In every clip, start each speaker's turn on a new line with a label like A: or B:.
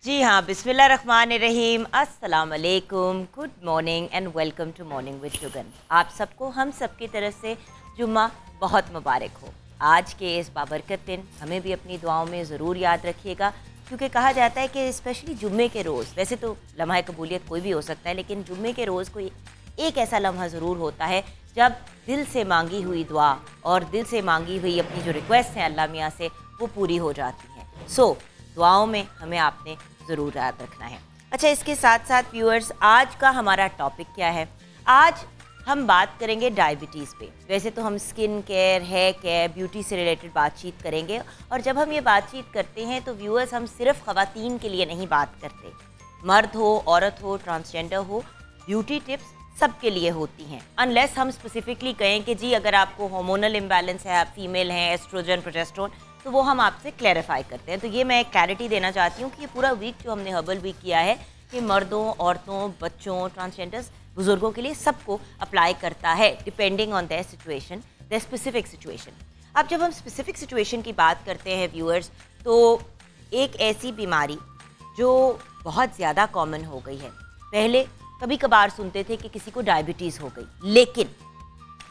A: जी हाँ, बिस्मिल्लाहिर्रहमानिर्रहीम, अस्सलाम वालेकुम, good morning and welcome to morning with Shugan. आप सबको हम सबकी तरफ से जुम्मा बहुत मुबारक हो। आज के इस बाबरकत दिन हमें भी अपनी दुआओं में ज़रूर याद रखिएगा, क्योंकि कहा जाता है कि स्पेशली जुम्मे के रोज़, वैसे तो लम्हा कबूलियत कोई भी हो सकता है, लेकिन जुम्मे के रोज़ कोई एक ऐसा लम्हा ज़रूर होता है जब दिल से मांगी हुई दुआ और दिल से मांगी हुई अपनी जो रिक्वेस्ट हैं अल्लाह मियाँ से, वो पूरी हो जाती हैं। सो दुआओं में हमें आपने ज़रूर याद रखना है। अच्छा, इसके साथ साथ व्यूअर्स, आज का हमारा टॉपिक क्या है? आज हम बात करेंगे डायबिटीज़ पे। वैसे तो हम skin care, hair care, beauty से रिलेटेड बातचीत करेंगे, और जब हम ये बातचीत करते हैं तो व्यूअर्स, हम सिर्फ ख़वातीन के लिए नहीं बात करते। मर्द हो, औरत हो, ट्रांसजेंडर हो, ब्यूटी टिप्स सबके लिए होती हैं, अनलेस हम स्पेसिफिकली कहें कि जी अगर आपको हार्मोनल इम्बैलेंस है, आप फीमेल हैं, एस्ट्रोजन, प्रोजेस्टेरोन, तो वो हम आपसे क्लैरिफाई करते हैं। तो ये मैं एक क्लैरिटी देना चाहती हूँ कि ये पूरा वीक जो हमने हर्बल वीक किया है, कि मर्दों, औरतों, बच्चों, ट्रांसजेंडर्स, बुजुर्गों के लिए सबको अप्लाई करता है, depending on their situation, there specific situation. अब जब हम स्पेसिफिक सिचुएशन की बात करते हैं व्यूअर्स, तो एक ऐसी बीमारी जो बहुत ज़्यादा कॉमन हो गई है। पहले कभी कभार सुनते थे कि किसी को डायबिटीज़ हो गई, लेकिन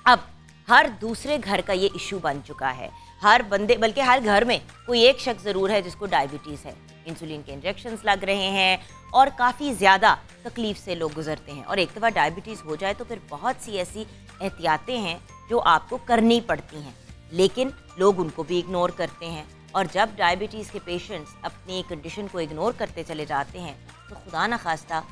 A: अब हर दूसरे घर का ये इशू बन चुका है। हर बंदे, बल्कि हर घर में कोई एक शख्स ज़रूर है जिसको डायबिटीज़ है। इंसुलिन के इंजेक्शन्स लग रहे हैं और काफ़ी ज़्यादा तकलीफ़ से लोग गुजरते हैं। और एक दफ़ा डायबिटीज़ हो जाए तो फिर बहुत सी ऐसी एहतियातें हैं जो आपको करनी पड़ती हैं, लेकिन लोग उनको भी इग्नोर करते हैं। और जब डायबिटीज़ के पेशेंट्स अपनी कंडीशन को इग्नोर करते चले जाते हैं तो खुदा न खास्ता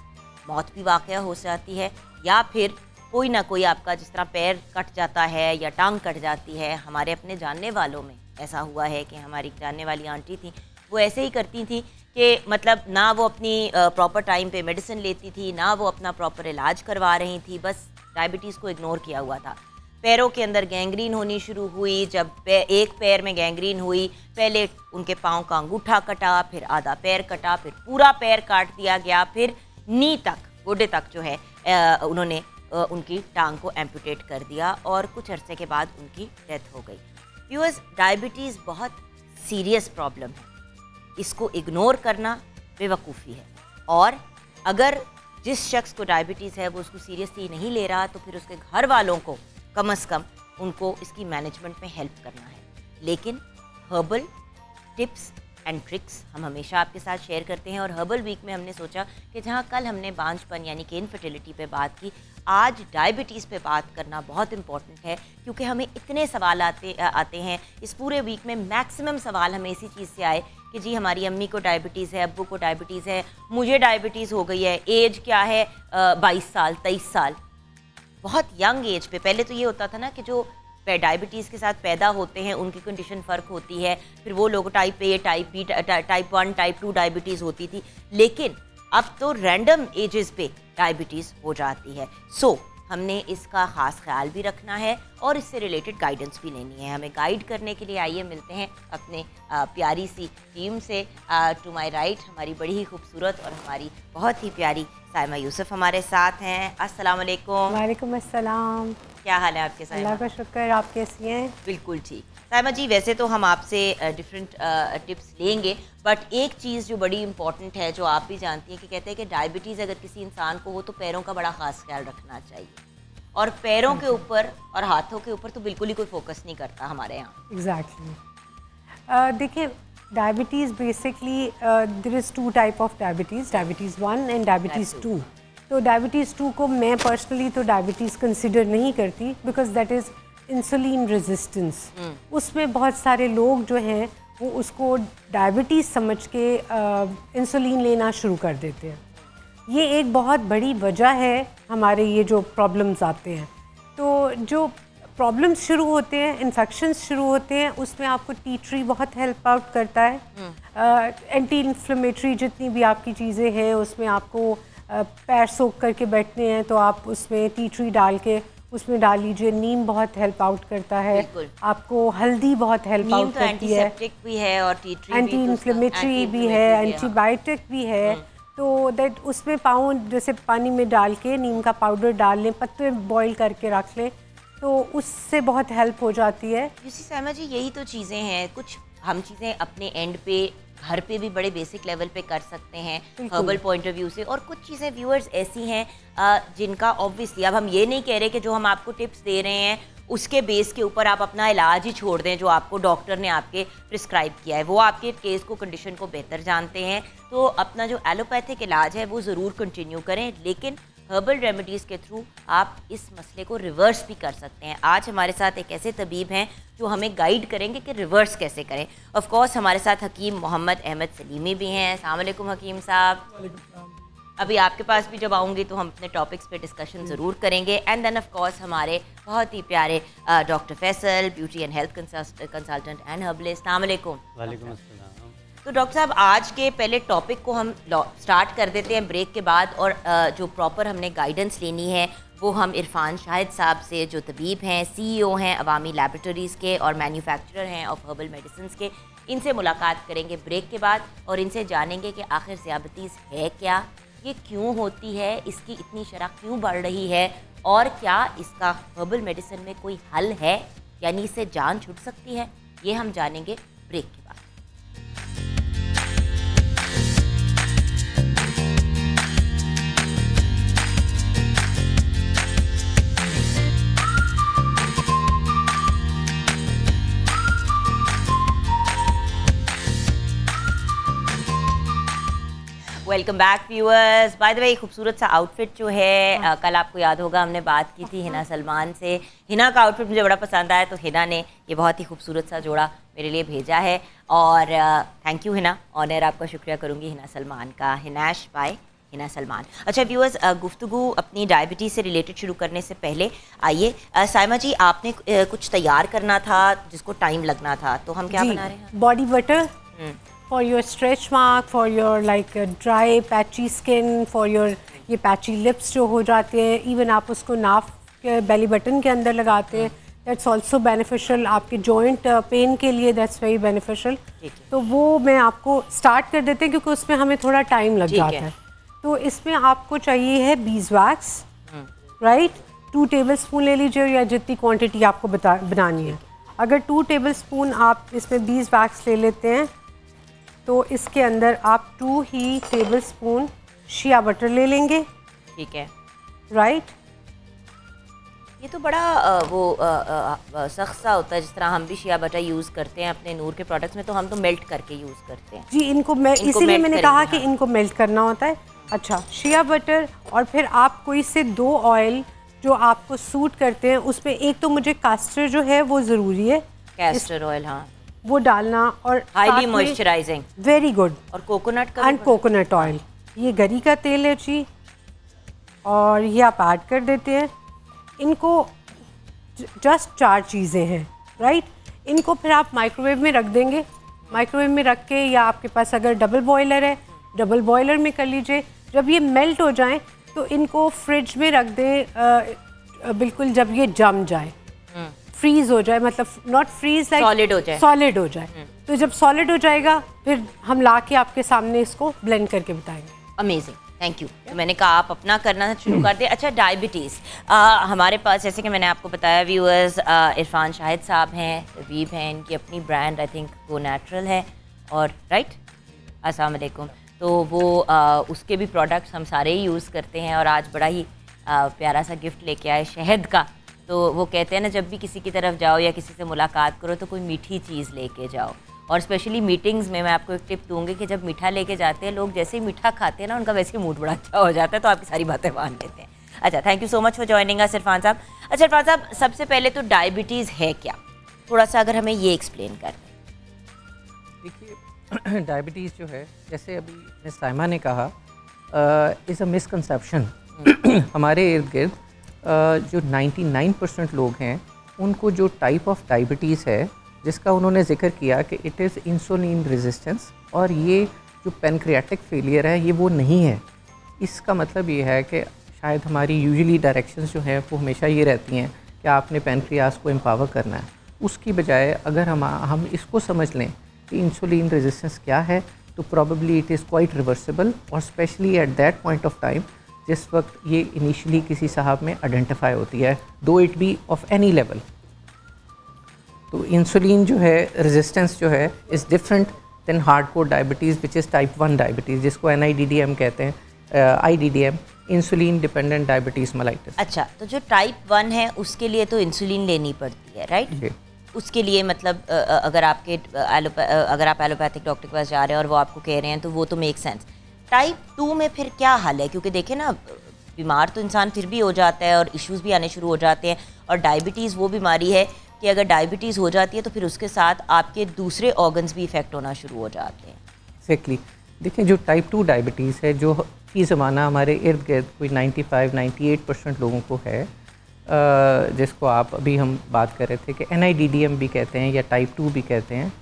A: मौत भी वाक़या हो जाती है, या फिर कोई ना कोई आपका, जिस तरह पैर कट जाता है या टांग कट जाती है। हमारे अपने जानने वालों में ऐसा हुआ है कि हमारी जानने वाली आंटी थी, वो ऐसे ही करती थी कि मतलब ना वो अपनी प्रॉपर टाइम पे मेडिसिन लेती थी, ना वो अपना प्रॉपर इलाज करवा रही थी, बस डायबिटीज़ को इग्नोर किया हुआ था। पैरों के अंदर गैंग्रीन होनी शुरू हुई। जब एक पैर में गैंग्रीन हुई, पहले उनके पाँव का अंगूठा कटा, फिर आधा पैर कटा, फिर पूरा पैर काट दिया गया, फिर नी तक, गोडे तक जो है उन्होंने उनकी टांग को एम्पुटेट कर दिया, और कुछ अरसे के बाद उनकी डेथ हो गई। व्यूअर्स, डायबिटीज़ बहुत सीरियस प्रॉब्लम है, इसको इग्नोर करना बेवकूफ़ी है। और अगर जिस शख्स को डायबिटीज़ है वो उसको सीरियसली नहीं ले रहा, तो फिर उसके घर वालों को कम से कम उनको इसकी मैनेजमेंट में हेल्प करना है। लेकिन हर्बल टिप्स एंड ट्रिक्स हम हमेशा आपके साथ शेयर करते हैं, और हर्बल वीक में हमने सोचा कि जहां कल हमने बांझपन यानी कि इनफर्टिलिटी पे बात की, आज डायबिटीज़ पे बात करना बहुत इंपॉर्टेंट है, क्योंकि हमें इतने सवाल आते हैं। इस पूरे वीक में मैक्सिमम सवाल हमें इसी चीज़ से आए कि जी हमारी अम्मी को डायबिटीज़ है, अब्बू को डायबिटीज़ है, मुझे डायबिटीज़ हो गई है, एज क्या है, 22 साल, 23 साल, बहुत यंग एज पे। पहले तो ये होता था ना कि जो डायबिटीज़ के साथ पैदा होते हैं उनकी कंडीशन फ़र्क होती है, फिर वो लोग type A, type B, type 1, type 2 diabetes होती थी, लेकिन अब तो रैंडम एजेस पे डायबिटीज़ हो जाती है। सो हमने इसका ख़ास ख्याल भी रखना है और इससे रिलेटेड गाइडेंस भी लेनी है। हमें गाइड करने के लिए आइए मिलते हैं अपने प्यारी सी टीम से। टू माय राइट हमारी बड़ी ही खूबसूरत और हमारी बहुत ही प्यारी साइमा यूसुफ हमारे साथ हैं। अस्सलाम वालेकुम।
B: वालेकुम अस्सलाम।
A: क्या हाल है आपके साइमा?
B: अल्लाह का शुक्र, आप कैसी हैं?
A: बिल्कुल ठीक। साइमा जी, वैसे तो हम आपसे डिफरेंट टिप्स लेंगे, बट एक चीज़ जो बड़ी इंपॉर्टेंट है, जो आप भी जानती हैं, कि कहते हैं कि डायबिटीज़ अगर किसी इंसान को हो तो पैरों का बड़ा ख़ास ख्याल रखना चाहिए, और पैरों के ऊपर और हाथों के ऊपर तो बिल्कुल ही कोई फोकस नहीं करता हमारे यहाँ।
B: एग्जैक्टली। देखिए, diabetes basically there is 2 type of diabetes, diabetes 1 and diabetes 2। तो डायबिटीज़ 2 को मैं पर्सनली तो डायबिटीज़ कंसिडर नहीं करती, because that is insulin resistance. उसमें बहुत सारे लोग जो हैं वो उसको डायबिटीज़ समझ के इंसुलिन लेना शुरू कर देते हैं। ये एक बहुत बड़ी वजह है हमारे ये जो प्रॉब्लम्स आते हैं। तो जो प्रॉब्लम्स शुरू होते हैं, इन्फेक्शंस शुरू होते हैं, उसमें आपको टी ट्री बहुत हेल्प आउट करता है। एंटी इन्फ्लेमेटरी जितनी भी आपकी चीज़ें हैं, उसमें आपको पैर सोख करके बैठने हैं तो आप उसमें टी ट्री डाल के उसमें डाल लीजिए। नीम बहुत हेल्प आउट करता है, आपको हल्दी बहुत हेल्प आउट करती है,
A: भी है और टी ट्री
B: एंटी इन्फ्लेमेटरी भी है, एंटीबायोटिक भी है। तो दैट उसमें पाँव जैसे पानी में डाल के नीम का पाउडर डाल लें, पत्ते बॉईल करके रख लें, तो उससे बहुत हेल्प हो जाती है।
A: साइमा जी, यही तो चीज़ें हैं, कुछ हम चीज़ें अपने एंड पे घर पे भी बड़े बेसिक लेवल पे कर सकते हैं हर्बल पॉइंट ऑफ व्यू से। और कुछ चीज़ें व्यूअर्स ऐसी हैं जिनका ऑब्वियसली, अब हम ये नहीं कह रहे कि जो हम आपको टिप्स दे रहे हैं उसके बेस के ऊपर आप अपना इलाज ही छोड़ दें जो आपको डॉक्टर ने आपके प्रिस्क्राइब किया है। वो आपके केस को, कंडीशन को बेहतर जानते हैं, तो अपना जो एलोपैथिक इलाज है वो ज़रूर कंटिन्यू करें, लेकिन हर्बल रेमेडीज़ के थ्रू आप इस मसले को रिवर्स भी कर सकते हैं। आज हमारे साथ एक ऐसे तबीब हैं जो हमें गाइड करेंगे कि रिवर्स कैसे करें। ऑफ कोर्स हमारे साथ हकीम मोहम्मद अहमद सलीमी भी हैं। अस्सलाम वालेकुम हकीम साहब। अभी आपके पास भी जब आऊँगी तो हम अपने टॉपिक्स पे डिस्कशन ज़रूर करेंगे। एंड देन ऑफ कोर्स हमारे बहुत ही प्यारे doctor Faisal, beauty and health consultant and herbalist. अस्सलाम वालेकुम।
C: वालेकुम अस्सलाम।
A: तो डॉक्टर साहब, आज के पहले टॉपिक को हम स्टार्ट कर देते हैं ब्रेक के बाद, और जो प्रॉपर हमने गाइडेंस लेनी है वो हम इरफान शाहिद साहब से, जो तबीब हैं, CEO हैं अवामी लैबोरेटरीज़ के और मैन्युफैक्चरर हैं ऑफ हर्बल मेडिसिन के। इनसे मुलाकात करेंगे ब्रेक के बाद और इनसे जानेंगे कि आखिर ज़ियाबतीज़ है क्या, ये क्यों होती है, इसकी इतनी शरह क्यों बढ़ रही है, और क्या इसका हर्बल मेडिसिन में कोई हल है, यानी इससे जान छूट सकती है। ये हम जानेंगे ब्रेक के बाद। Welcome back viewers. By the way, खूबसूरत सा आउटफिट जो है, कल आपको याद होगा हमने बात की थी हिना सलमान से। हिना का आउटफिट मुझे बड़ा पसंद आया, तो हिना ने ये बहुत ही खूबसूरत सा जोड़ा मेरे लिए भेजा है, और थैंक यू हिना। ऑनर आपका शुक्रिया करूँगी हिना सलमान का। हिनाश बाय हिना सलमान। अच्छा व्यूअर्स, गुफ्तगू अपनी डायबिटीज़ से रिलेटेड शुरू करने से पहले आइए, साइमा जी, आपने कुछ तैयार करना था जिसको टाइम लगना था, तो हम क्या बना रहे हैं?
B: Body butter for your stretch mark, for your like dry patchy skin, for your ये patchy lips जो हो जाते हैं, even आप उसको नाफ के belly button के अंदर लगाते हैं, that's also beneficial। आपके joint pain के लिए that's very beneficial। तो वो मैं आपको start कर देते हैं क्योंकि उसमें हमें थोड़ा time लग जाता है। तो इसमें आपको चाहिए है beeswax, right? 2 tablespoon ले लीजिए, या जितनी quantity आपको बनानी है। अगर 2 tablespoon आप इसमें beeswax ले लेते हैं तो इसके अंदर आप 2 ही टेबलस्पून शिया बटर ले लेंगे।
A: ठीक है,
B: राइट।
A: ये तो बड़ा सख्त सा होता है, जिस तरह हम भी शिया बटर यूज़ करते हैं अपने नूर के प्रोडक्ट्स में, तो हम तो मेल्ट करके यूज़ करते हैं
B: जी। इनको इसीलिए मैंने कहा कि इनको मेल्ट करना होता है। अच्छा, शिया बटर, और फिर आप कोई से 2 ऑयल जो आपको सूट करते हैं, उसमें एक तो मुझे कास्टर जो है वो ज़रूरी है,
A: कैस्टर ऑयल, हाँ,
B: वो डालना, और
A: हाईली मॉइस्चराइजिंग,
B: वेरी गुड।
A: और कोकोनट का,
B: एंड कोकोनट ऑयल, ये गरी का तेल है जी, और ये आप ऐड कर देते हैं। इनको जस्ट 4 चीज़ें हैं, राइट। इनको फिर आप माइक्रोवेव में रख देंगे। माइक्रोवेव में रख के, या आपके पास अगर डबल बॉयलर है, डबल बॉयलर में कर लीजिए। जब ये मेल्ट हो जाएं तो इनको फ्रिज में रख दें, बिल्कुल जब ये जम जाए, फ्रीज हो जाए, मतलब नॉट फ्रीज लाइक
A: सॉलिड हो जाए,
B: सॉलिड हो जाए। तो जब सॉलिड हो जाएगा फिर हम ला के आपके सामने इसको ब्लेंड करके बताएंगे।
A: Amazing, thank you. तो मैंने कहा आप अपना करना शुरू कर दें। अच्छा, डायबिटीज़, हमारे पास जैसे कि मैंने आपको बताया व्यूअर्स, इरफान शाहिद साहब हैं, तबीब हैं, इनकी अपनी ब्रांड आई थिंक वो नेचुरल है, और राइट, अस्सलाम वालेकुम। तो वो उसके भी प्रोडक्ट्स हम सारे ही यूज़ करते हैं, और आज बड़ा ही प्यारा सा गिफ्ट लेके आए शहद का। तो वो कहते हैं ना, जब भी किसी की तरफ जाओ या किसी से मुलाकात करो तो कोई मीठी चीज़ लेके जाओ, और स्पेशली मीटिंग्स में मैं आपको एक टिप दूंगी कि जब मीठा लेके जाते हैं लोग, जैसे ही मीठा खाते हैं ना, उनका वैसे ही मूड बड़ा अच्छा हो जाता है, तो आपकी सारी बातें मान लेते हैं। अच्छा, thank you so much for joining us Irfan साहब। अच्छा इरफान साहब, सबसे पहले तो डायबिटीज़ है क्या, थोड़ा सा अगर हमें ये एक्सप्लेन कर दें।
C: देखिए, डायबिटीज़ जो है, जैसे अभी मिस साइमा ने कहा, इज़ अ मिसकंसेप्शन। हमारे इर्द गिर्द जो 99% लोग हैं, उनको जो टाइप ऑफ डायबिटीज़ है जिसका उन्होंने जिक्र किया कि इट इज़ इंसुलिन रेजिस्टेंस, और ये जो पेनक्रियाटिक फेलियर है ये वो नहीं है। इसका मतलब ये है कि शायद हमारी यूजुअली डायरेक्शंस जो हैं वो हमेशा ये रहती हैं कि आपने पेनक्रियास को एम्पावर करना है। उसकी बजाय अगर हम इसको समझ लें कि इंसुलिन रेजिस्टेंस क्या है, तो probably it is quite reversible, और specially at that point of time जिस वक्त ये इनिशियली किसी साहब में आइडेंटिफाई होती है, though it be of any level. तो इंसुलिन जो है रेजिस्टेंस जो है is different than hardcore diabetes which is type 1 diabetes, जिसको NIDDM कहते हैं, IDDM, insulin dependent diabetes mellitus.
A: अच्छा, तो जो टाइप 1 है उसके लिए तो इंसुलिन लेनी पड़ती है, राइट? उसके लिए मतलब अगर आप एलोपैथिक डॉक्टर के पास जा रहे हैं और वो आपको कह रहे हैं तो वो तो मेक सेंस। टाइप 2 में फिर क्या हाल है? क्योंकि देखिए ना, बीमार तो इंसान फिर भी हो जाता है और इश्यूज़ भी आने शुरू हो जाते हैं, और डायबिटीज़ वो बीमारी है कि अगर डायबिटीज़ हो जाती है तो फिर उसके साथ आपके दूसरे ऑर्गन्स भी इफ़ेक्ट होना शुरू हो जाते हैं।
C: एक्जैक्टली। देखिए, जो टाइप 2 डायबिटीज़ है, जो फी ज़माना हमारे इर्द गिर्द कोई 95-98% लोगों को है, जिसको आप अभी हम बात कर रहे थे कि NIDDM भी कहते हैं या टाइप 2 भी कहते हैं,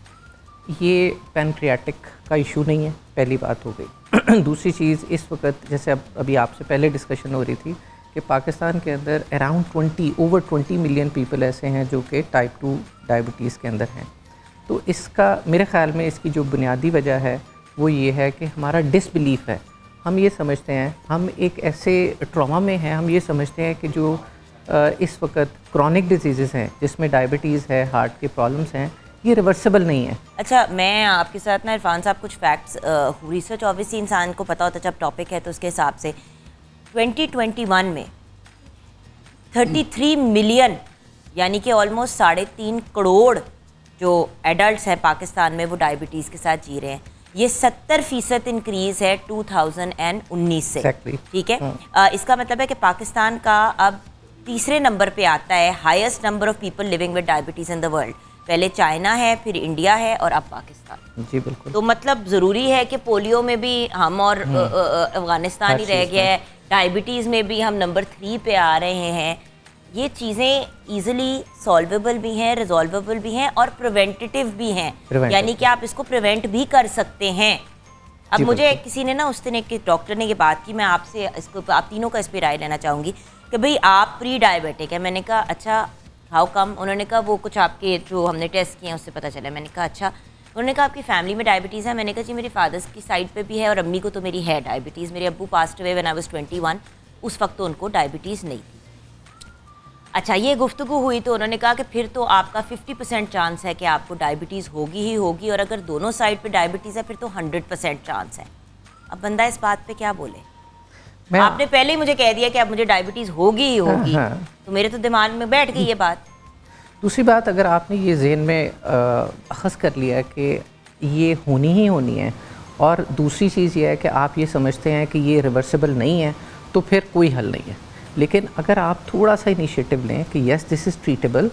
C: ये पैनक्रियाटिक का इशू नहीं है, पहली बात हो गई। दूसरी चीज़, इस वक्त जैसे अभी आपसे पहले डिस्कशन हो रही थी कि पाकिस्तान के अंदर अराउंड ओवर 20 मिलियन पीपल ऐसे हैं जो कि टाइप 2 डायबिटीज़ के अंदर हैं। तो इसका मेरे ख़्याल में इसकी जो बुनियादी वजह है वो ये है कि हमारा डिसबिलीफ है। हम ये समझते हैं, हम एक ऐसे ट्रॉमा में हैं, हम ये समझते हैं कि जो इस वक्त क्रॉनिक डिजीज़ हैं जिसमें डायबिटीज़ है, हार्ट के प्रॉब्लम्स हैं, ये रिवर्सिबल नहीं है।
A: अच्छा, मैं आपके साथ ना इरफान साहब कुछ फैक्ट्स, रिसर्च ऑब्वियसली इंसान को पता होता है जब टॉपिक है, तो उसके हिसाब से 2021 में 33 मिलियन यानी कि ऑलमोस्ट 3.5 करोड़ जो एडल्ट्स हैं पाकिस्तान में वो डायबिटीज़ के साथ जी रहे हैं। ये 70% इंक्रीज़ है 2019 से। ठीक है, इसका मतलब है कि पाकिस्तान का अब तीसरे नंबर पे आता है highest number of people living with diabetes in the world. पहले चाइना है, फिर इंडिया है और अब पाकिस्तान। जी बिल्कुल। तो मतलब ज़रूरी है कि पोलियो में भी हम और अफगानिस्तान ही रह गया है, डायबिटीज़ में भी हम नंबर 3 पे आ रहे हैं। ये चीज़ें ईजिली सॉल्वेबल भी हैं, रिजॉल्वेबल भी हैं और प्रिवेंटिव भी हैं, यानी कि आप इसको प्रिवेंट भी कर सकते हैं। अब मुझे किसी ने ना, उस दिन एक डॉक्टर ने ये बात की, मैं आपसे इसको, आप तीनों का इस पर राय लेना चाहूँगी कि भाई आप प्री डायबिटिक है। मैंने कहा अच्छा, हाउ कम? उन्होंने कहा वो कुछ आपके जो हमने टेस्ट किए हैं उससे पता चला। मैंने कहा अच्छा। उन्होंने कहा आपकी फैमिली में डायबिटीज़ है? मैंने कहा जी मेरे फादर्स की साइड पे भी है और अम्मी को तो मेरी है डायबिटीज़। मेरे अब्बू पास्ट हुए व्हेन आई वाज 21, उस वक्त तो उनको डायबिटीज़ नहीं थी। अच्छा, ये गुफ्तगू हुई तो उन्होंने कहा कि फिर तो आपका 50% चांस है कि आपको डायबिटीज़ होगी ही होगी, और अगर दोनों साइड पे डायबिटीज़ है फिर तो 100% चांस है। अब बंदा इस बात पे क्या बोले? आपने पहले ही मुझे कह दिया कि अब मुझे डायबिटीज़ होगी ही होगी। तो मेरे तो दिमाग में बैठ गई ये बात।
C: दूसरी बात, अगर आपने ये ज़हन में अख़ज़ कर लिया कि ये होनी ही होनी है, और दूसरी चीज़ ये है कि आप ये समझते हैं कि ये रिवर्सिबल नहीं है, तो फिर कोई हल नहीं है। लेकिन अगर आप थोड़ा सा इनिशिएटिव लें कि yes this is treatable,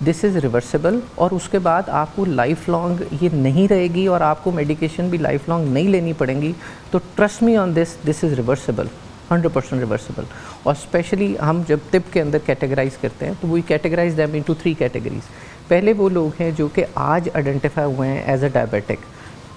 C: this is reversible, और उसके बाद आपको लाइफ लॉन्ग ये नहीं रहेगी और आपको मेडिकेशन भी लाइफ लॉन्ग नहीं लेनी पड़ेंगी, तो trust me on this is reversible, 100% reversible. और स्पेशली हम जब तिब के अंदर कैटेगराइज करते हैं तो we categorise them into 3 categories. पहले वो लोग हैं जो कि आज आइडेंटिफाई हुए हैं एज अ डायबिटिक,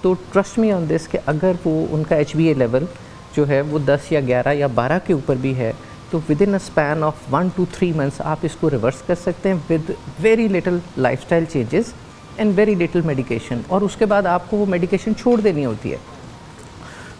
C: तो ट्रस्ट मी ऑन दिस कि अगर वो उनका HbA लेवल जो है वो 10 या 11 या 12 के ऊपर भी है, तो with in a span of 1 to 3 months आप इसको रिवर्स कर सकते हैं with very little lifestyle changes and very little medication, और उसके बाद आपको वो मेडिकेशन छोड़ देनी होती है।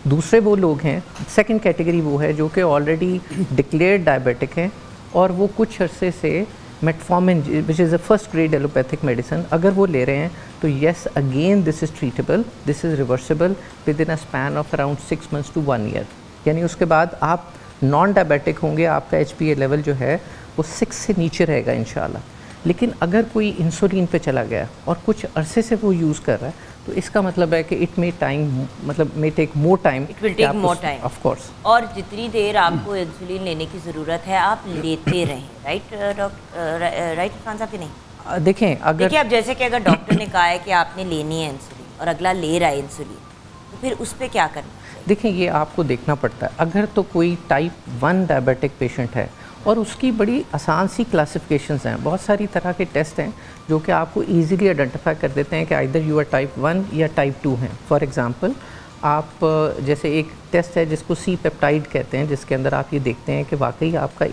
C: दूसरे वो लोग हैं, सेकंड कैटेगरी वो है जो कि ऑलरेडी डिक्लेयर्ड डायबिटिक हैं और वो कुछ अरसे से metformin which is a first grade allopathic medicine अगर वो ले रहे हैं, तो yes again this is treatable, this is reversible with in a span of around 6 months to 1 year। यानी उसके बाद आप नॉन डायबिटिक होंगे, आपका HbA लेवल जो है वो 6 से नीचे रहेगा इंशाल्लाह। लेकिन अगर कोई इंसुलिन पे चला गया और कुछ अरसे से वो यूज़ कर रहा है, तो इसका मतलब है कि it may take more time,
A: it will take more time
C: of course.
A: और जितनी देर आपको इंसुलिन लेने की ज़रूरत है आप लेते रहें, राइट राइट इरफान साहब? कि नहीं?
C: देखें
A: अब जैसे कि अगर डॉक्टर ने कहा है कि आपने लेनी है इंसुलिन और अगला ले रहा है इंसुलिन, तो फिर उस पर क्या करना?
C: देखें, ये आपको देखना पड़ता है। अगर तो कोई टाइप 1 डायबिटिक पेशेंट है और उसकी बड़ी आसान सी क्लासिफिकेशंस हैं, बहुत सारी तरह के टेस्ट हैं जो कि आपको इजीली आइडेंटिफाई कर देते हैं कि आइदर यू आर टाइप 1 या टाइप 2 हैं। फॉर एग्जांपल, आप जैसे एक टेस्ट है जिसको C पेप्टाइड कहते हैं, जिसके अंदर आप ये देखते हैं कि वाकई आपका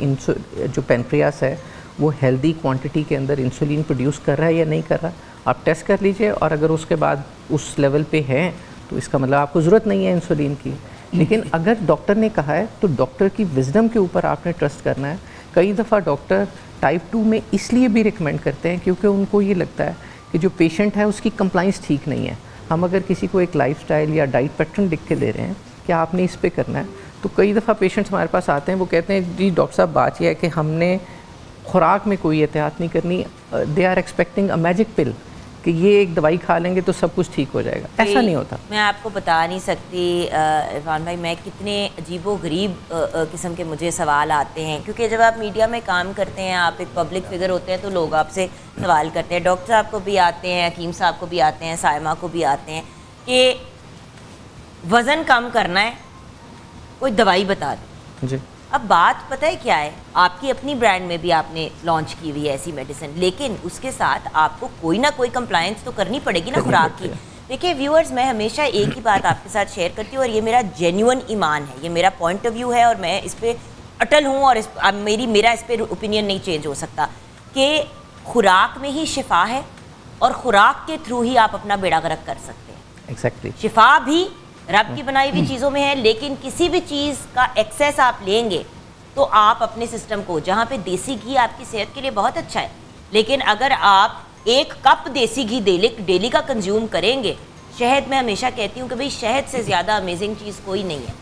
C: जो पेनक्रियास है वो हेल्दी क्वांटिटी के अंदर इंसुलिन प्रोड्यूस कर रहा है या नहीं कर रहा। आप टेस्ट कर लीजिए, और अगर उसके बाद उस लेवल पे है तो इसका मतलब आपको ज़रूरत नहीं है इंसुलिन की। लेकिन अगर डॉक्टर ने कहा है तो डॉक्टर की विजडम के ऊपर आपने ट्रस्ट करना है। कई दफ़ा डॉक्टर टाइप 2 में इसलिए भी रिकमेंड करते हैं क्योंकि उनको ये लगता है कि जो पेशेंट है उसकी कंप्लाइंस ठीक नहीं है। हम अगर किसी को एक लाइफस्टाइल या डाइट पैटर्न लिख के दे रहे हैं कि आपने इस पे करना है, तो कई दफ़ा पेशेंट्स हमारे पास आते हैं, वो कहते हैं जी डॉक्टर साहब बात यह है कि हमने खुराक में कोई एहतियात नहीं करनी, they are expecting a magic pill कि ये एक दवाई खा लेंगे तो सब कुछ ठीक हो जाएगा। ऐसा नहीं होता।
A: मैं आपको बता नहीं सकती इरफान भाई, मैं कितने अजीबो गरीब किस्म के मुझे सवाल आते हैं, क्योंकि जब आप मीडिया में काम करते हैं, आप एक पब्लिक फिगर होते हैं, तो लोग आपसे सवाल करते हैं। डॉक्टर साहब को भी आते हैं, हकीम साहब को भी आते हैं, साइमा को भी आते हैं कि वज़न कम करना है, कोई दवाई बता दो
C: जी।
A: अब बात पता है क्या है, आपकी अपनी ब्रांड में भी आपने लॉन्च की हुई है ऐसी मेडिसिन, लेकिन उसके साथ आपको कोई ना कोई कंप्लायंस तो करनी पड़ेगी ना खुराक की। देखिए व्यूअर्स, मैं हमेशा एक ही बात आपके साथ शेयर करती हूँ और ये मेरा जेन्युइन ईमान है, ये मेरा पॉइंट ऑफ व्यू है और मैं इस पर अटल हूँ और मेरा इस पर ओपिनियन नहीं चेंज हो सकता कि खुराक में ही शिफा है और खुराक के थ्रू ही आप अपना बेड़ा गर्क कर सकते हैं।
C: एग्जैक्टली।
A: शिफा भी रब की बनाई हुई चीज़ों में है, लेकिन किसी भी चीज़ का एक्सेस आप लेंगे तो आप अपने सिस्टम को, जहाँ पे देसी घी आपकी सेहत के लिए बहुत अच्छा है, लेकिन अगर आप 1 कप देसी घी डेली का कंज्यूम करेंगे, शहद, मैं हमेशा कहती हूँ कि भाई शहद से ज़्यादा अमेजिंग चीज़ कोई नहीं है।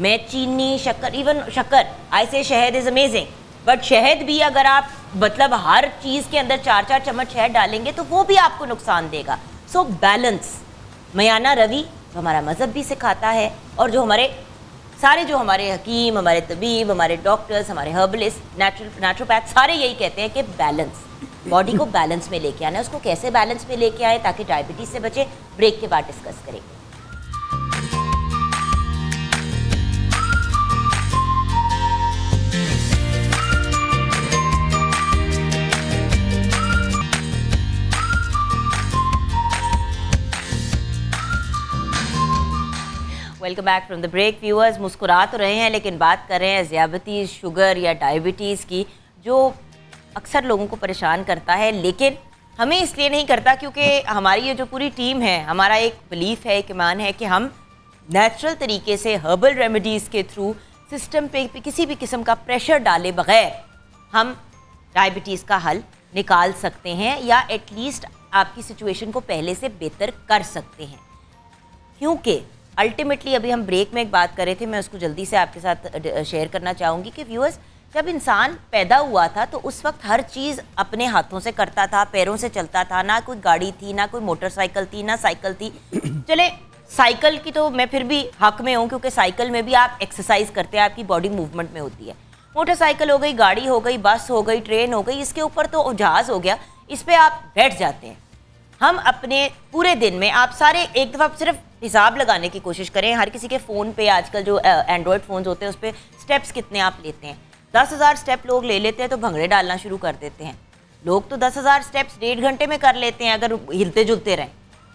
A: मैं चीनी, शक्कर, इवन शक्कर, आई से शहद इज़ अमेजिंग, बट शहद भी अगर आप मतलब हर चीज़ के अंदर 4-4 चम्मच शहद डालेंगे तो वो भी आपको नुकसान देगा। सो बैलेंस, मयाना रवि हमारा मज़हब भी सिखाता है और जो हमारे हकीम, हमारे तबीब, हमारे डॉक्टर्स, हमारे हर्बलिस्ट, नेचुरोपैथ सारे यही कहते हैं कि बैलेंस, बॉडी को बैलेंस में लेके आना है। उसको कैसे बैलेंस में लेके आए ताकि डायबिटीज़ से बचे, ब्रेक के बाद डिस्कस करेंगे। Welcome back from the break. Viewers, मुस्कुरा तो रहे हैं लेकिन बात कर रहे हैं ज़ियाबतीज़, शुगर या डायबिटीज़ की, जो अक्सर लोगों को परेशान करता है, लेकिन हमें इसलिए नहीं करता क्योंकि हमारी ये जो पूरी टीम है, हमारा एक बिलीफ है, एक ईमान है कि हम नेचुरल तरीके से हर्बल रेमेडीज़ के थ्रू सिस्टम पे किसी भी किस्म का प्रेशर डाले बगैर हम डायबिटीज़ का हल निकाल सकते हैं या एटलीस्ट आपकी सिचुएशन को पहले से बेहतर कर सकते हैं। क्योंकि अल्टीमेटली अभी हम ब्रेक में एक बात कर रहे थे, मैं उसको जल्दी से आपके साथ शेयर करना चाहूँगी कि व्यूअर्स, जब इंसान पैदा हुआ था तो उस वक्त हर चीज़ अपने हाथों से करता था, पैरों से चलता था, ना कोई गाड़ी थी, ना कोई मोटरसाइकिल थी, ना साइकिल थी। चले साइकिल की तो मैं फिर भी हक में हूँ क्योंकि साइकिल में भी आप एक्सरसाइज करते हैं, आपकी बॉडी मूवमेंट में होती है। मोटरसाइकिल हो गई, गाड़ी हो गई, बस हो गई, ट्रेन हो गई, इसके ऊपर तो जहाज़ हो गया, इस पर आप बैठ जाते हैं। हम अपने पूरे दिन में, आप सारे एक दफ़ा सिर्फ हिसाब लगाने की कोशिश करें, हर किसी के फ़ोन पे आजकल जो एंड्रॉयड फ़ोन्स होते हैं उस पर स्टेप्स कितने आप लेते हैं। 10,000 स्टेप लोग ले लेते हैं तो भंगड़े डालना शुरू कर देते हैं। लोग तो 10,000 स्टेप्स 1.5 घंटे में कर लेते हैं अगर हिलते जुलते रहें।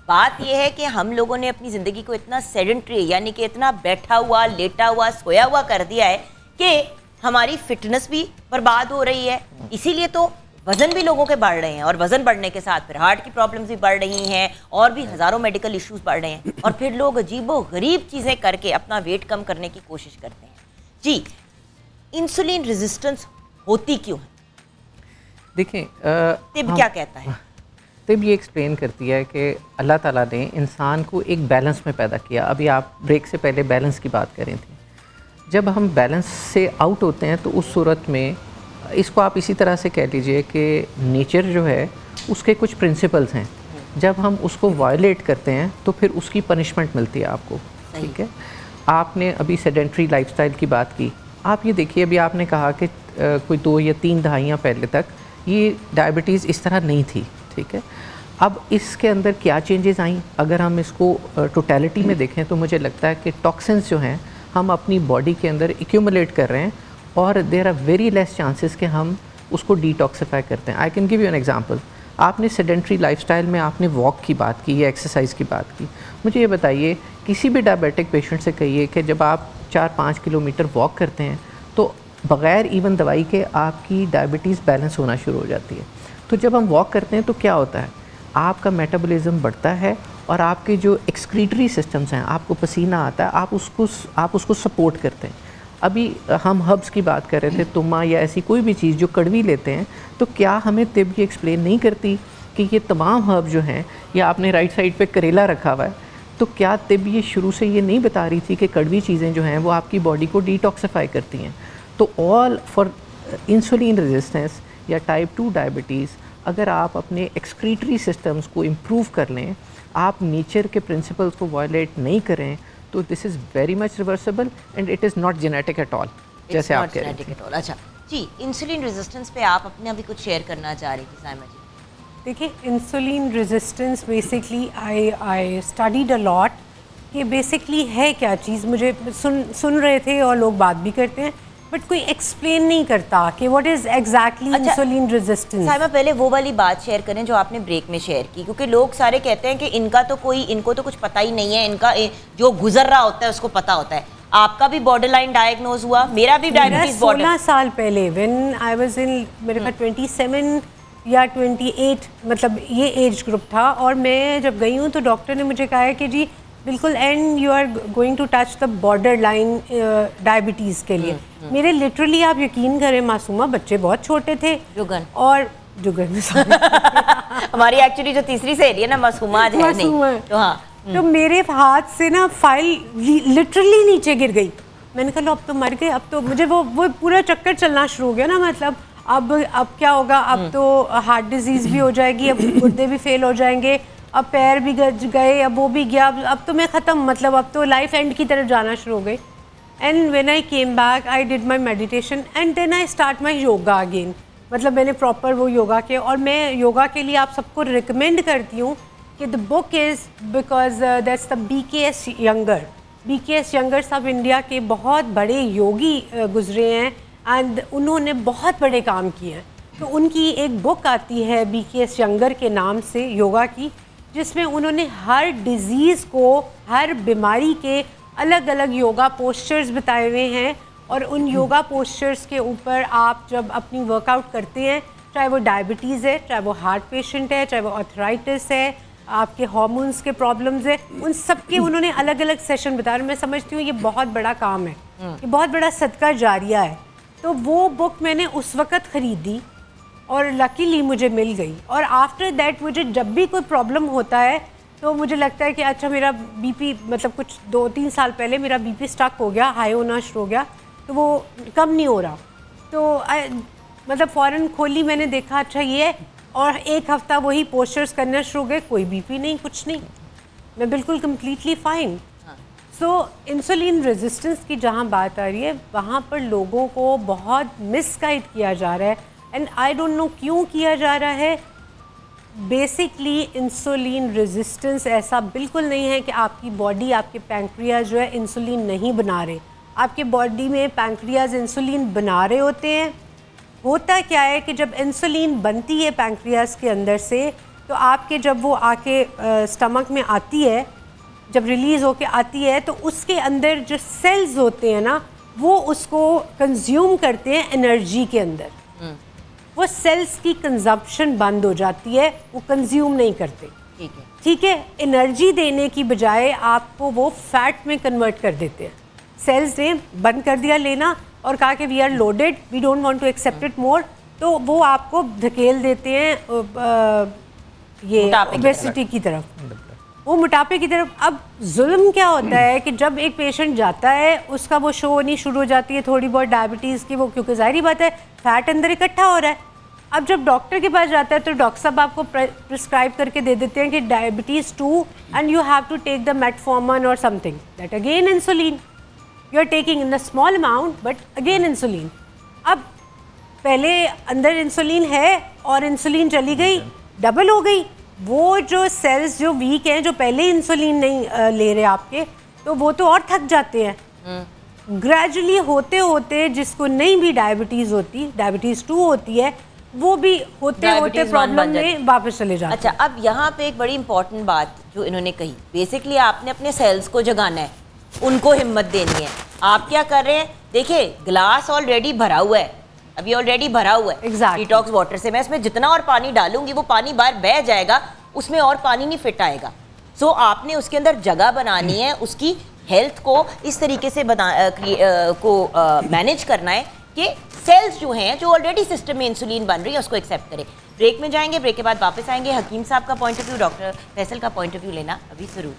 A: बात यह है कि हम लोगों ने अपनी ज़िंदगी को इतना सेडेंट्री, यानी कि इतना बैठा हुआ, लेटा हुआ, सोया हुआ कर दिया है कि हमारी फिटनेस भी बर्बाद हो रही है। इसीलिए तो वज़न भी लोगों के बढ़ रहे हैं और वज़न बढ़ने के साथ फिर हार्ट की प्रॉब्लम्स भी बढ़ रही हैं और भी हज़ारों मेडिकल इश्यूज बढ़ रहे हैं और फिर लोग अजीबो गरीब चीज़ें करके अपना वेट कम करने की कोशिश करते हैं। जी, इंसुलिन रेजिस्टेंस होती क्यों है?
C: देखिए,
A: तिब क्या कहता है?
C: तिब ये एक्सप्लेन करती है कि अल्लाह ताला ने इंसान को एक बैलेंस में पैदा किया। अभी आप ब्रेक से पहले बैलेंस की बात कर रही थी। जब हम बैलेंस से आउट होते हैं तो उस सूरत में, इसको आप इसी तरह से कह लीजिए कि नेचर जो है उसके कुछ प्रिंसिपल्स हैं, जब हम उसको वायलेट करते हैं तो फिर उसकी पनिशमेंट मिलती है आपको। ठीक है, आपने अभी सेडेंट्री लाइफस्टाइल की बात की। आप ये देखिए, अभी आपने कहा कि कोई 2 या 3 दहाइयाँ पहले तक ये डायबिटीज़ इस तरह नहीं थी। ठीक है, अब इसके अंदर क्या चेंजेस आई, अगर हम इसको टोटलिटी में देखें तो मुझे लगता है कि टॉक्सिन्स जो हैं हम अपनी बॉडी के अंदर एक्यूमुलेट कर रहे हैं और there are very less chances कि हम उसको डिटॉक्सिफाई करते हैं। I can give you an example. आपने सेडेंट्री लाइफस्टाइल में आपने वॉक की बात की या एक्सरसाइज की बात की। मुझे ये बताइए, किसी भी डायबिटिक पेशेंट से कहिए कि जब आप 4-5 किलोमीटर वॉक करते हैं तो बग़ैर इवन दवाई के आपकी डायबिटीज़ बैलेंस होना शुरू हो जाती है। तो जब हम वॉक करते हैं तो क्या होता है, आपका मेटाबॉलिज्म बढ़ता है और आपके जो एक्सक्रीटरी सिस्टम्स हैं, आपको पसीना आता है, आप उसको सपोर्ट करते हैं। अभी हम हर्ब्स की बात कर रहे थे, तुम्मा या ऐसी कोई भी चीज़ जो कड़वी लेते हैं, तो क्या हमें तिब ये एक्सप्लेन नहीं करती कि ये तमाम हर्ब जो हैं, या आपने राइट साइड पे करेला रखा हुआ है, तो क्या तिब ये शुरू से ये नहीं बता रही थी कि कड़वी चीज़ें जो हैं वो आपकी बॉडी को डिटॉक्सिफाई करती हैं? तो ऑल फॉर इंसुलिन रेजिस्टेंस या टाइप 2 डायबिटीज़, अगर आप अपने एक्सक्रीटरी सिस्टम्स को इम्प्रूव कर लें, आप नेचर के प्रिंसिपल्स को वायलेट नहीं करें, तो this is very much reversible and it is not genetic at all, जैसे आप कह रहे थे।
A: अच्छा जी, इंसुलिन रेजिस्टेंस पे आप अपने अभी कुछ शेयर करना चाह रही थी साइमा जी?
B: देखिए, insulin resistance basically I studied a lot कि बेसिकली है क्या चीज़। मुझे सुन रहे थे और लोग बात भी करते हैं, बट कोई एक्सप्लेन नहीं करता कि what is exactly insulin resistance.
A: Saima, पहले वो वाली बात शेयर करें जो आपने ब्रेक में शेयर की, क्योंकि लोग सारे कहते हैं कि इनको तो कुछ पता ही नहीं है, इनका जो गुजर रहा होता है उसको पता होता है। आपका भी बॉर्डर लाइन डायग्नोज हुआ, मेरा भी डायबिटीज
B: 16 साल पहले व्हेन आई वाज इन, मेरे पास 27 या 28 मतलब ये एज ग्रुप था, और मैं जब गई हूँ तो डॉक्टर ने मुझे कहा है कि जी बिल्कुल and you are going to touch the border line diabetes के लिए। मेरे लिटरली, आप यकीन करें मासूमा, बच्चे बहुत छोटे थे,
A: जुगन
B: और जुगन
A: हमारी एक्चुअली जो तीसरी सहेली है ना, मासूमा आज है नहीं, तो हाँ,
B: तो मेरे हाथ से ना फाइल लिटरली नीचे गिर गई। मैंने कहा लो अब तो मर गए, अब तो मुझे वो पूरा चक्कर चलना शुरू हो गया ना, मतलब अब क्या होगा, अब तो हार्ट डिजीज़ भी हो जाएगी, अब गुर्दे भी फेल हो जाएंगे, अब पैर भी गए, अब वो भी गया, अब तो मैं ख़त्म, मतलब अब तो लाइफ एंड की तरफ जाना शुरू हो गई। And when I came back I did my meditation and then I start my yoga again. मतलब मैंने प्रॉपर वो योगा किया, और मैं योगा के लिए आप सबको रिकमेंड करती हूँ कि the book is because that's the BKS younger. BKS younger सब इंडिया के बहुत बड़े योगी गुजरे हैं एंड उन्होंने बहुत बड़े काम किए हैं। तो उनकी एक बुक आती है BKS यंगर के नाम से, योगा की, जिसमें उन्होंने हर डिज़ीज़ को, हर बीमारी के अलग अलग योगा पोस्चर्स बताए हुए हैं, और उन योगा पोस्चर्स के ऊपर आप जब अपनी वर्कआउट करते हैं, चाहे वो डायबिटीज़ है, चाहे वो हार्ट पेशेंट है, चाहे वो आर्थराइटिस है, आपके हार्मोन्स के प्रॉब्लम्स है, उन सब के उन्होंने अलग अलग सेशन बताया। मैं समझती हूँ ये बहुत बड़ा काम है, ये बहुत बड़ा सदका जारिया है। तो वो बुक मैंने उस वक़्त ख़रीदी और लकीली मुझे मिल गई, और आफ्टर दैट मुझे जब भी कोई प्रॉब्लम होता है तो मुझे लगता है कि अच्छा मेरा BP, मतलब कुछ 2-3 साल पहले मेरा BP स्टक हो गया, हाई होना शुरू हो गया, तो वो कम नहीं हो रहा, तो मतलब फ़ौरन खोली, मैंने देखा अच्छा ये है, और एक हफ़्ता वही पोस्चर्स करना शुरू हो गए, कोई BP नहीं, कुछ नहीं, मैं बिल्कुल कम्प्लीटली फ़ाइन। सो इंसुलिन रेजिस्टेंस की जहाँ बात आ रही है, वहाँ पर लोगों को बहुत मिसगाइड किया जा रहा है, एंड आई डोंट नो क्यों किया जा रहा है। बेसिकली इंसुलिन रेजिस्टेंस ऐसा बिल्कुल नहीं है कि आपकी बॉडी, आपके पैंक्रियाज जो है इंसुलिन नहीं बना रहे। आपके बॉडी में पैंक्रियाज इंसुलिन बना रहे होते हैं। होता क्या है कि जब इंसुलिन बनती है पैंक्रियाज के अंदर से, तो आपके जब वो आके स्टमक में आती है, जब रिलीज़ होके आती है, तो उसके अंदर जो सेल्स होते हैं ना, वो उसको कंज्यूम करते हैं एनर्जी के अंदर। वो सेल्स की कंजप्शन बंद हो जाती है, वो कंज्यूम नहीं करते। ठीक है, एनर्जी देने की बजाय आपको वो फैट में कन्वर्ट कर देते हैं। सेल्स ने बंद कर दिया लेना और कहा कि we are loaded, we don't want to accept it more, तो वो आपको धकेल देते हैं ये ओबेसिटी की तरफ, वो मोटापे की तरफ। अब जुल्म क्या होता है कि जब एक पेशेंट जाता है, उसका वो शो होनी शुरू हो जाती है थोड़ी बहुत डायबिटीज़ की, वो क्योंकि जाहिर बात है फैट अंदर इकट्ठा हो रहा है। अब जब डॉक्टर के पास जाता है तो डॉक्टर साहब आपको प्रिस्क्राइब करके दे देते हैं कि diabetes 2 and you have to take the metformin और something, that again insulin you are taking in the small amount, but again insulin. अब पहले अंदर इंसुलिन है और इंसुलिन चली गई, डबल हो गई। वो जो सेल्स जो वीक हैं, जो पहले इंसुलिन नहीं ले रहे आपके, तो वो तो और थक जाते हैं। ग्रेजुअली होते होते जिसको नहीं भी डायबिटीज़ होती, डायबिटीज़ 2 होती है, वो भी होते होते प्रॉब्लम में वापस चले जाते हैं।
A: अच्छा, अब यहाँ पे एक बड़ी इंपॉर्टेंट बात जो इन्होंने कही, बेसिकली आपने अपने सेल्स को जगाना है, उनको हिम्मत देनी है। आप क्या कर रहे हैं? देखिए, ग्लास ऑलरेडी भरा हुआ है, अभी ऑलरेडी भरा हुआ है डिटॉक्स वाटर से। मैं इसमें जितना और पानी डालूंगी वो पानी बाहर बह जाएगा, उसमें और पानी नहीं फिट आएगा। सो आपने उसके अंदर जगह बनानी है, उसकी हेल्थ को इस तरीके से मैनेज करना है कि सेल्स जो हैं, जो ऑलरेडी सिस्टम में इंसुलिन बन रही है, उसको एक्सेप्ट करें। ब्रेक में जाएंगे, ब्रेक के बाद वापस आएंगे। हकीम साहब का point of view, doctor Faisal का पॉइंट ऑफ व्यू लेना अभी जरूर।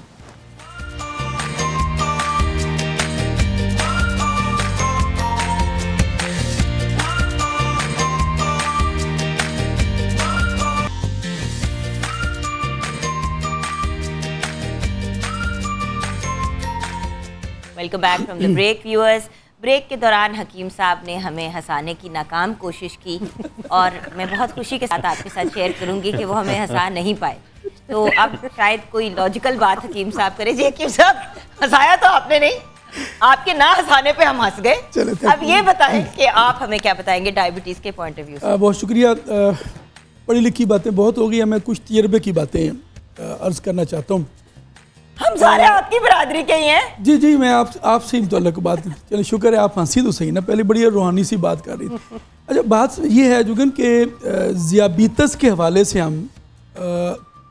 A: Welcome back from the break viewers. Break के दौरान हकीम साहब ने हमें हंसाने की नाकाम कोशिश की और मैं बहुत खुशी के साथ आपके साथ शेयर करूंगी कि वो हमें हंसा नहीं पाए। तो अब शायद कोई लॉजिकल बात हकीम साहब करे। जी हकीम साहब, हंसाया तो आपने नहीं, आपके ना हंसाने पे हम हंस गए। अब ये बताएं कि आप हमें क्या बताएंगे डायबिटीज़ के पॉइंट ऑफ व्यू से।
D: बहुत शुक्रिया। पढ़ी लिखी बातें बहुत हो गई, मैं कुछ तजर्बे की बातें अर्ज़ करना चाहता हूँ।
A: हम सारे आपकी बरादरी के ही हैं।
D: जी जी, मैं आपसे ही मुतल्लक बात, चलिए शुक्र है आप हंसी तो सही ना, पहले बड़ी रूहानी सी बात कर रही थी। अच्छा, बात ये है जुगन के ज़ियाबीतस के हवाले से हम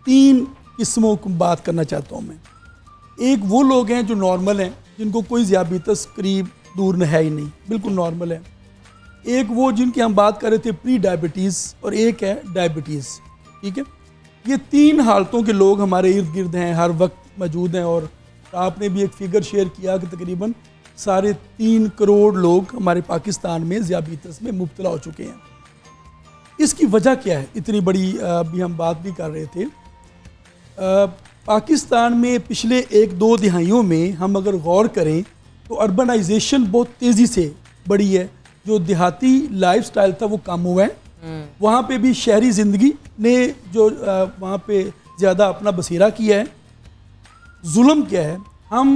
D: 3 किस्मों की बात करना चाहता हूँ मैं। एक वो लोग हैं जो नॉर्मल हैं, जिनको कोई ज़ियाबीतस करीब दूर है ही नहीं, बिल्कुल नॉर्मल है। एक वो जिनकी हम बात कर रहे थे प्री डायबिटीज़, और एक है डायबिटीज़। ठीक है, ये 3 हालतों के लोग हमारे इर्द गिर्द हैं, हर वक्त मौजूद हैं। और आपने भी एक फिगर शेयर किया कि तकरीबन 3.5 करोड़ लोग हमारे पाकिस्तान में ज़ियाबीतस में मुब्तला हो चुके हैं। इसकी वजह क्या है, इतनी बड़ी अभी हम बात भी कर रहे थे। पाकिस्तान में पिछले 1-2 दिहाइयों में हम अगर गौर करें तो अर्बनाइजेशन बहुत तेज़ी से बढ़ी है। जो देहाती लाइफस्टाइल था वो कम हुआ है। वहाँ पे भी शहरी ज़िंदगी ने जो वहाँ पे ज़्यादा अपना बसेरा किया है। जुल्म क्या है, हम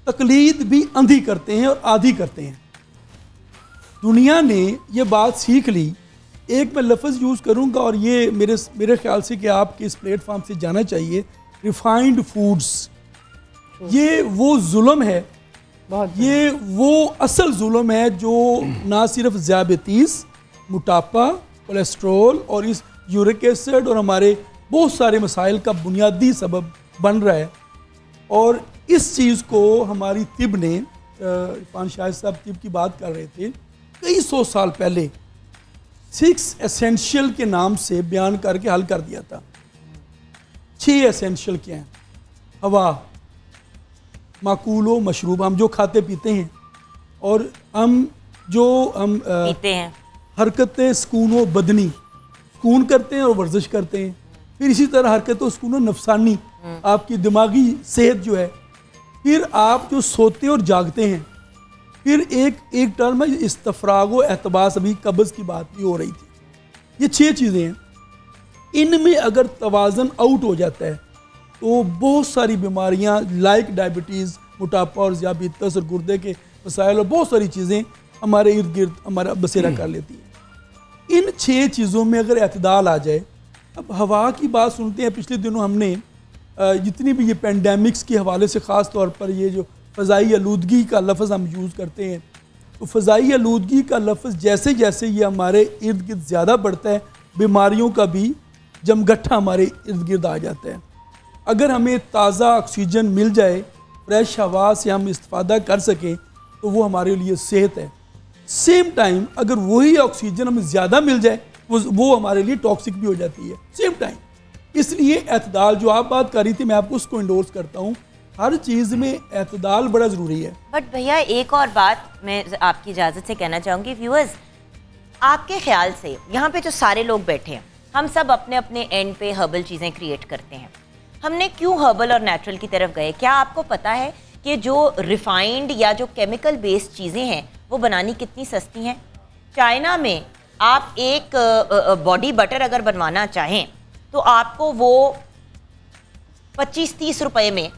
D: तकलीद भी अंधी करते हैं और आधी करते हैं। दुनिया ने ये बात सीख ली। एक मैं लफ्ज़ यूज़ करूँगा और ये मेरे ख्याल से कि आपके इस प्लेटफॉर्म से जाना चाहिए, रिफाइंड फूड्स। ये वो जुल्म है, ये वो असल जुल्म है जो ना सिर्फ ज़ियाबतीस, मोटापा, कोलेस्ट्रोल और इस यूरिक एसिड और हमारे बहुत सारे मसाइल का बुनियादी सबब बन रहा है। और इस चीज़ को हमारी तिब ने, इरफान शाहिद साहब तिब की बात कर रहे थे, कई 100 साल पहले 6 एसेंशियल के नाम से बयान करके हल कर दिया था। 6 एसेंशियल क्या हैं? हवा, माकूलो मशरूब, हम जो खाते पीते हैं, और हम पीते हैं, हरकतें सुकून व बदनी, सुकून करते हैं और वर्जिश करते हैं। फिर इसी तरह हरकतों सुकून व नफसानी, आपकी दिमागी सेहत जो है। फिर आप जो सोते और जागते हैं। फिर एक टर्म है इस्तफराग व एहतबास, अभी कब्ज़ की बात भी हो रही थी। ये 6 चीज़ें हैं। इनमें अगर तवाज़न आउट हो जाता है तो बहुत सारी बीमारियां लाइक डायबिटीज़, मोटापा और ज़ियाबीतस और गुर्दे के मसाइल और बहुत सारी चीज़ें हमारे इर्द गिर्द हमारा बसेरा कर लेती हैं। इन 6 चीज़ों में अगर एतदाल आ जाए। अब हवा की बात सुनते हैं, पिछले दिनों हमने जितनी भी ये पेंडेमिक्स के हवाले से ख़ास तौर पर ये जो फ़ज़ाई आलूदगी का लफ्ज़ हम यूज़ करते हैं, तो फ़ज़ाई आलूदगी का लफ्ज़ जैसे जैसे ये हमारे इर्द गिर्द ज़्यादा बढ़ता है, बीमारियों का भी जमगट्ठा हमारे इर्द गिर्द आ जाता है। अगर हमें ताज़ा ऑक्सीजन मिल जाए, फ्रेश हवा से हम इस्तेफ़ादा कर सकें, तो वो हमारे लिए सेहत है। सेम टाइम अगर वही ऑक्सीजन हमें ज़्यादा मिल जाए, वो हमारे लिए टॉक्सिक भी हो जाती है सेम टाइम। इसलिए एतदाल जो आप बात कर रही थी, मैं आपको उसको इंडोर्स करता हूँ। हर चीज़ में एतदाल बड़ा ज़रूरी है।
A: बट भैया एक और बात मैं आपकी इजाज़त से कहना चाहूँगी। व्यूअर्स, आपके ख्याल से यहाँ पे जो सारे लोग बैठे हैं, हम सब अपने अपने एंड पे हर्बल चीज़ें क्रिएट करते हैं। हमने क्यों हर्बल और नेचुरल की तरफ गए? क्या आपको पता है कि जो रिफाइंड या जो केमिकल बेस्ड चीज़ें हैं वो बनानी कितनी सस्ती हैं? चाइना में आप एक बॉडी बटर अगर बनवाना चाहें तो आपको वो 25-30 रुपए में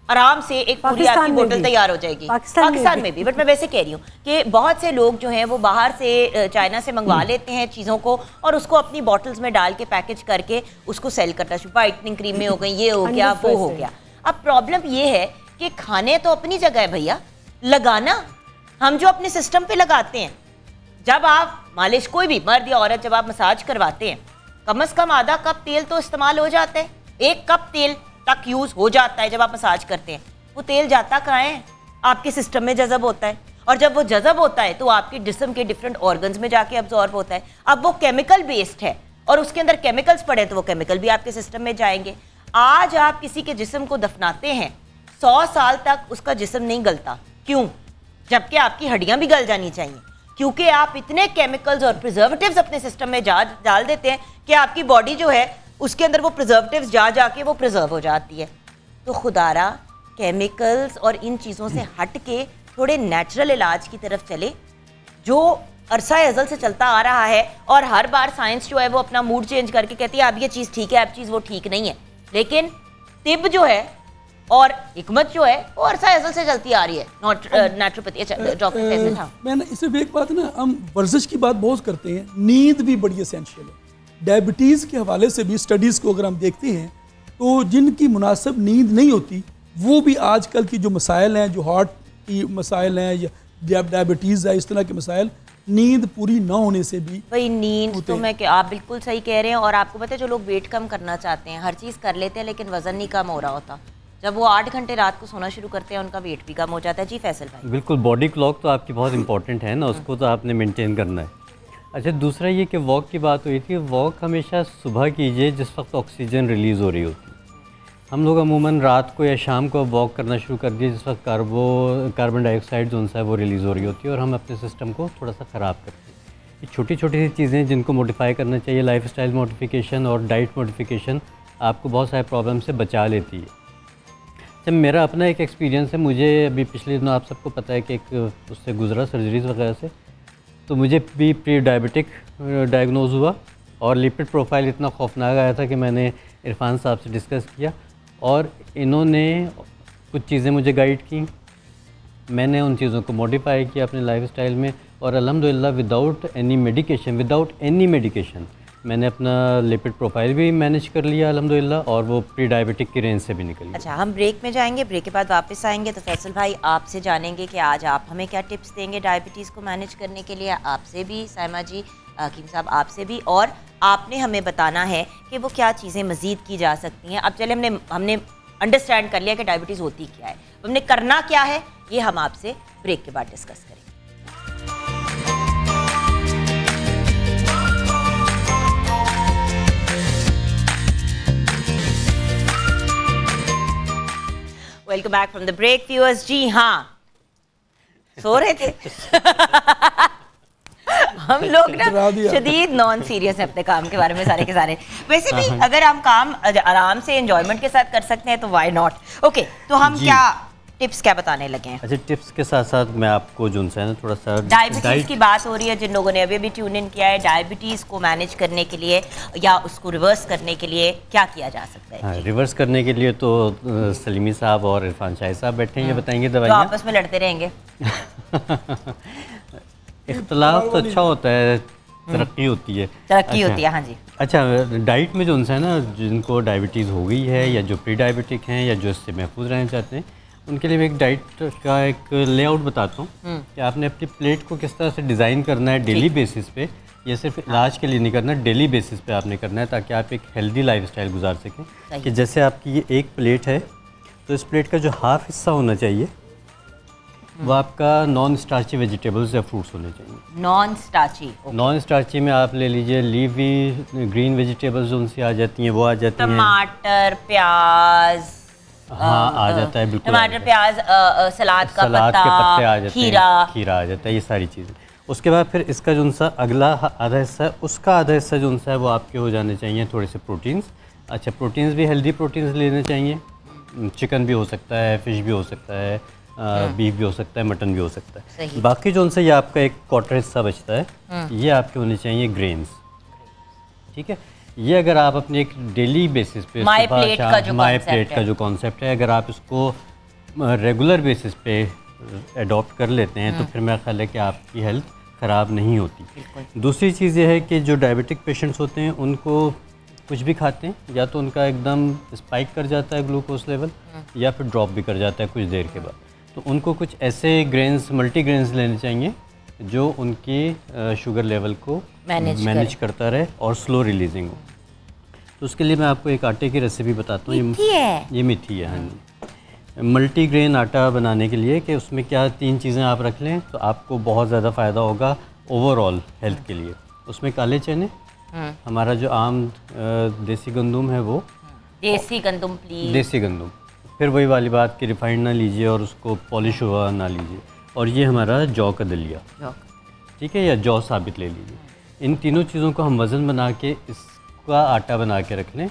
A: आराम से एक पूरी आपकी बोतल तैयार हो जाएगी। पाकिस्तान में भी, बट मैं वैसे कह रही हूँ कि बहुत से लोग जो हैं वो बाहर से, चाइना से मंगवा लेते हैं चीज़ों को और उसको अपनी बॉटल्स में डाल के पैकेज करके उसको सेल करता है। वाइटनिंग क्रीमें हो गई, ये हो गया, वो हो गया। अब प्रॉब्लम ये है कि खाने तो अपनी जगह है भैया, लगाना हम जो अपने सिस्टम पे लगाते हैं। जब आप मालिश, कोई भी मर्द या औरत, जब आप मसाज करवाते हैं, कम से कम आधा कप तेल तो इस्तेमाल हो जाता है। 1 कप तेल तक यूज हो जाता है जब आप मसाज करते हैं। वो तेल जाता कहाँ है? आपके सिस्टम में जज़ब होता है। और जब वो जज़ब होता है तो आपके जिस्म के डिफरेंट ऑर्गन्स में जाके अब्जॉर्ब होता है। अब वो केमिकल बेस्ड है और उसके अंदर केमिकल्स पड़े तो वो केमिकल भी आपके सिस्टम में जाएंगे। आज आप किसी के जिस्म को दफनाते हैं, 100 साल तक उसका जिस्म नहीं गलता। क्यों? जबकि आपकी हड्डियां भी गल जानी चाहिए, क्योंकि आप इतने केमिकल्स और प्रिजर्वेटिव्स अपने सिस्टम में डाल देते हैं कि आपकी बॉडी जो है उसके अंदर वो प्रिजर्वेटिव्स जाके वो प्रिजर्व हो जाती है। तो खुदारा केमिकल्स और इन चीज़ों से हट के थोड़े नेचुरल इलाज की तरफ चले, जो अरसा अज़ल से चलता आ रहा है। और हर बार साइंस जो है वो अपना मूड चेंज करके कहती है अब ये चीज़ ठीक है, अब चीज़ वो ठीक नहीं है। लेकिन तिब जो है और हिकमत जो है वो अरसा अज़ल से चलती आ रही है, नॉट नेचुरोपैथी। डॉक्टर फैसल, हाँ,
D: मैंने इसमें एक बात ना, हम वर्जिश की बात बहुत करते हैं, नींद भी बड़ी एसेंशियल है। डायबिटीज़ के हवाले से भी स्टडीज़ को अगर हम देखते हैं तो जिनकी मुनासिब नींद नहीं होती वो भी आजकल की जो मसाइल हैं, जो हार्ट की मसाइल हैं या डायबिटीज़ है, इस तरह के मसाइल, नींद पूरी ना होने से भी
A: भाई नींद तो मैं आप बिल्कुल सही कह रहे हैं। और आपको पता है जो लोग वेट कम करना चाहते हैं, हर चीज़ कर लेते हैं लेकिन वज़न नहीं कम हो रहा होता, जब वो 8 घंटे रात को सोना शुरू करते हैं उनका वेट भी कम हो जाता है। जी फैसल भाई।
E: बिल्कुल, बॉडी क्लॉक तो आपकी बहुत इंपॉर्टेंट है ना, उसको तो आपने मेंटेन करना है। अच्छा, दूसरा ये कि वॉक की बात हुई थी, वॉक हमेशा सुबह कीजिए जिस वक्त ऑक्सीजन रिलीज़ हो रही होती है। हम लोग अमूमन रात को या शाम को वॉक करना शुरू कर दिए जिस वक्त कार्बन डाइऑक्साइड जो है वो रिलीज़ हो रही होती है और हम अपने सिस्टम को थोड़ा सा ख़राब करते हैं। ये छोटी छोटी सी चीज़ें जिनको मॉडिफाई करना चाहिए, लाइफस्टाइल मॉडिफिकेशन और डाइट मॉडिफिकेशन आपको बहुत सारे प्रॉब्लम से बचा लेती है। जब मेरा अपना एक एक्सपीरियंस है, मुझे अभी पिछले दिनों आप सबको पता है कि एक उससे गुजरा सर्जरीज वगैरह से, तो मुझे भी प्री डायबिटिक डायग्नोज हुआ और लिपिड प्रोफाइल इतना खौफनाक आया था कि मैंने इरफान साहब से डिस्कस किया और इन्होंने कुछ चीज़ें मुझे गाइड की, मैंने उन चीज़ों को मॉडिफाई किया अपने लाइफस्टाइल में और अल्हम्दुलिल्लाह विदाउट एनी मेडिकेशन मैंने अपना लिपिड प्रोफाइल भी मैनेज कर लिया अल्हम्दुलिल्लाह और वो प्री डायबिटिक की रेंज से भी निकल गया।
A: अच्छा, हम ब्रेक में जाएंगे, ब्रेक के बाद वापस आएंगे तो फैसल भाई आपसे जानेंगे कि आज आप हमें क्या टिप्स देंगे डायबिटीज़ को मैनेज करने के लिए। आपसे भी साइमा जी, हकीम साहब आपसे भी, और आपने हमें बताना है कि वो क्या चीज़ें मज़ीद की जा सकती हैं। अब चले हमने अंडरस्टैंड कर लिया कि डायबिटीज़ होती क्या है, हमने करना क्या है, ये हम आपसे ब्रेक के बाद डिस्कस करेंगे। Welcome back from the break viewers. जी हाँ, सो रहे थे हम लोग ना शदीद नॉन सीरियस है अपने काम के बारे में सारे के सारे। वैसे भी अगर हम काम आराम से एंजॉयमेंट के साथ कर सकते हैं तो व्हाई नॉट। ओके, तो हम क्या टिप्स क्या बताने लगे हैं?
E: अच्छा, टिप्स के साथ साथ मैं आपको जो है ना थोड़ा सा
A: डायबिटीज़ की बात हो रही है। जिन लोगों ने अभी अभी ट्यून इन किया है, डायबिटीज़ को मैनेज करने के लिए या उसको रिवर्स करने के लिए क्या किया जा सकता है?
E: हाँ, रिवर्स करने के लिए तो सलीमी साहब और इरफान शाह साहब बैठे हैं, ये बताएंगे दवाइयाँ।
A: आपस में लड़ते रहेंगे
E: इख्तलाफ तो अच्छा होता है, तरक्की होती है,
A: तरक्की होती है। हाँ जी।
E: अच्छा, डाइट में जो है ना, जिनको डायबिटीज़ हो गई है या जो प्री डायबिटिक हैं या जो इससे महफूज रहना चाहते हैं, उनके लिए मैं एक डाइट का एक लेआउट बताता हूँ कि आपने अपनी प्लेट को किस तरह से डिज़ाइन करना है डेली बेसिस पे। ये सिर्फ इलाज के लिए नहीं करना, डेली बेसिस पे आपने करना है ताकि आप एक हेल्दी लाइफस्टाइल गुजार सकें। कि जैसे आपकी ये एक प्लेट है तो इस प्लेट का जो हाफ हिस्सा होना चाहिए वो आपका नॉन स्टार्ची वेजिटेबल्स या फ्रूट्स होने चाहिए। नॉन स्टार्ची में आप ले लीजिए लीवी ग्रीन वेजिटेबल्स जो उनसे आ जाती हैं वो आ जाती हैं, टमाटर,
A: प्याज,
E: हाँ आ जाता है, बिल्कुल
A: टमाटर, प्याज, सलाद के पत्ते आ जाते हैं,
E: खीरा आ जाता है, ये सारी चीज़ें। उसके बाद फिर इसका जो सा अगला आधा हिस्सा है, उसका आधा हिस्सा जो है वो आपके हो जाने चाहिए थोड़े से प्रोटीन्स। अच्छा, प्रोटीन्स भी हेल्दी प्रोटीन्स लेने चाहिए, चिकन भी हो सकता है, फिश भी हो सकता है, बीफ भी हो सकता है, मटन भी हो सकता है। बाकी जो उनसे ये आपका एक क्वार्टर हिस्सा बचता है, ये आपके होने चाहिए ग्रेन्स। ठीक है, ये अगर आप अपने एक डेली बेसिस पे
A: माई प्लेट
E: का जो कॉन्सेप्ट है, अगर आप इसको रेगुलर बेसिस पे अडॉप्ट कर लेते हैं तो फिर मेरा ख्याल है कि आपकी हेल्थ ख़राब नहीं होती। दूसरी चीज़ ये है कि जो डायबिटिक पेशेंट्स होते हैं उनको कुछ भी खाते हैं या तो उनका एकदम स्पाइक कर जाता है ग्लूकोज लेवल या फिर ड्रॉप भी कर जाता है कुछ देर के बाद, तो उनको कुछ ऐसे ग्रेन्स, मल्टी ग्रेन्स लेने चाहिए जो उनकी शुगर लेवल को मैनेज करता रहे और स्लो रिलीजिंग हो। तो उसके लिए मैं आपको एक आटे की रेसिपी बताता हूँ। ये मीठी है, हाँ जी। मल्टीग्रेन आटा बनाने के लिए कि उसमें क्या 3 चीज़ें आप रख लें तो आपको बहुत ज़्यादा फ़ायदा होगा ओवरऑल हेल्थ के लिए। उसमें काले चने, हमारा जो आम देसी गंदम है वो,
A: देसी गंदम प्लीज,
E: देसी गंदम, फिर वही वाली बात कि रिफाइंड ना लीजिए और उसको पॉलिश हुआ ना लीजिए, और ये हमारा जौ का दलिया, ठीक है, या जौ साबित ले लीजिए। इन तीनों चीज़ों को हम वज़न बना के इसका आटा बना के रख लें,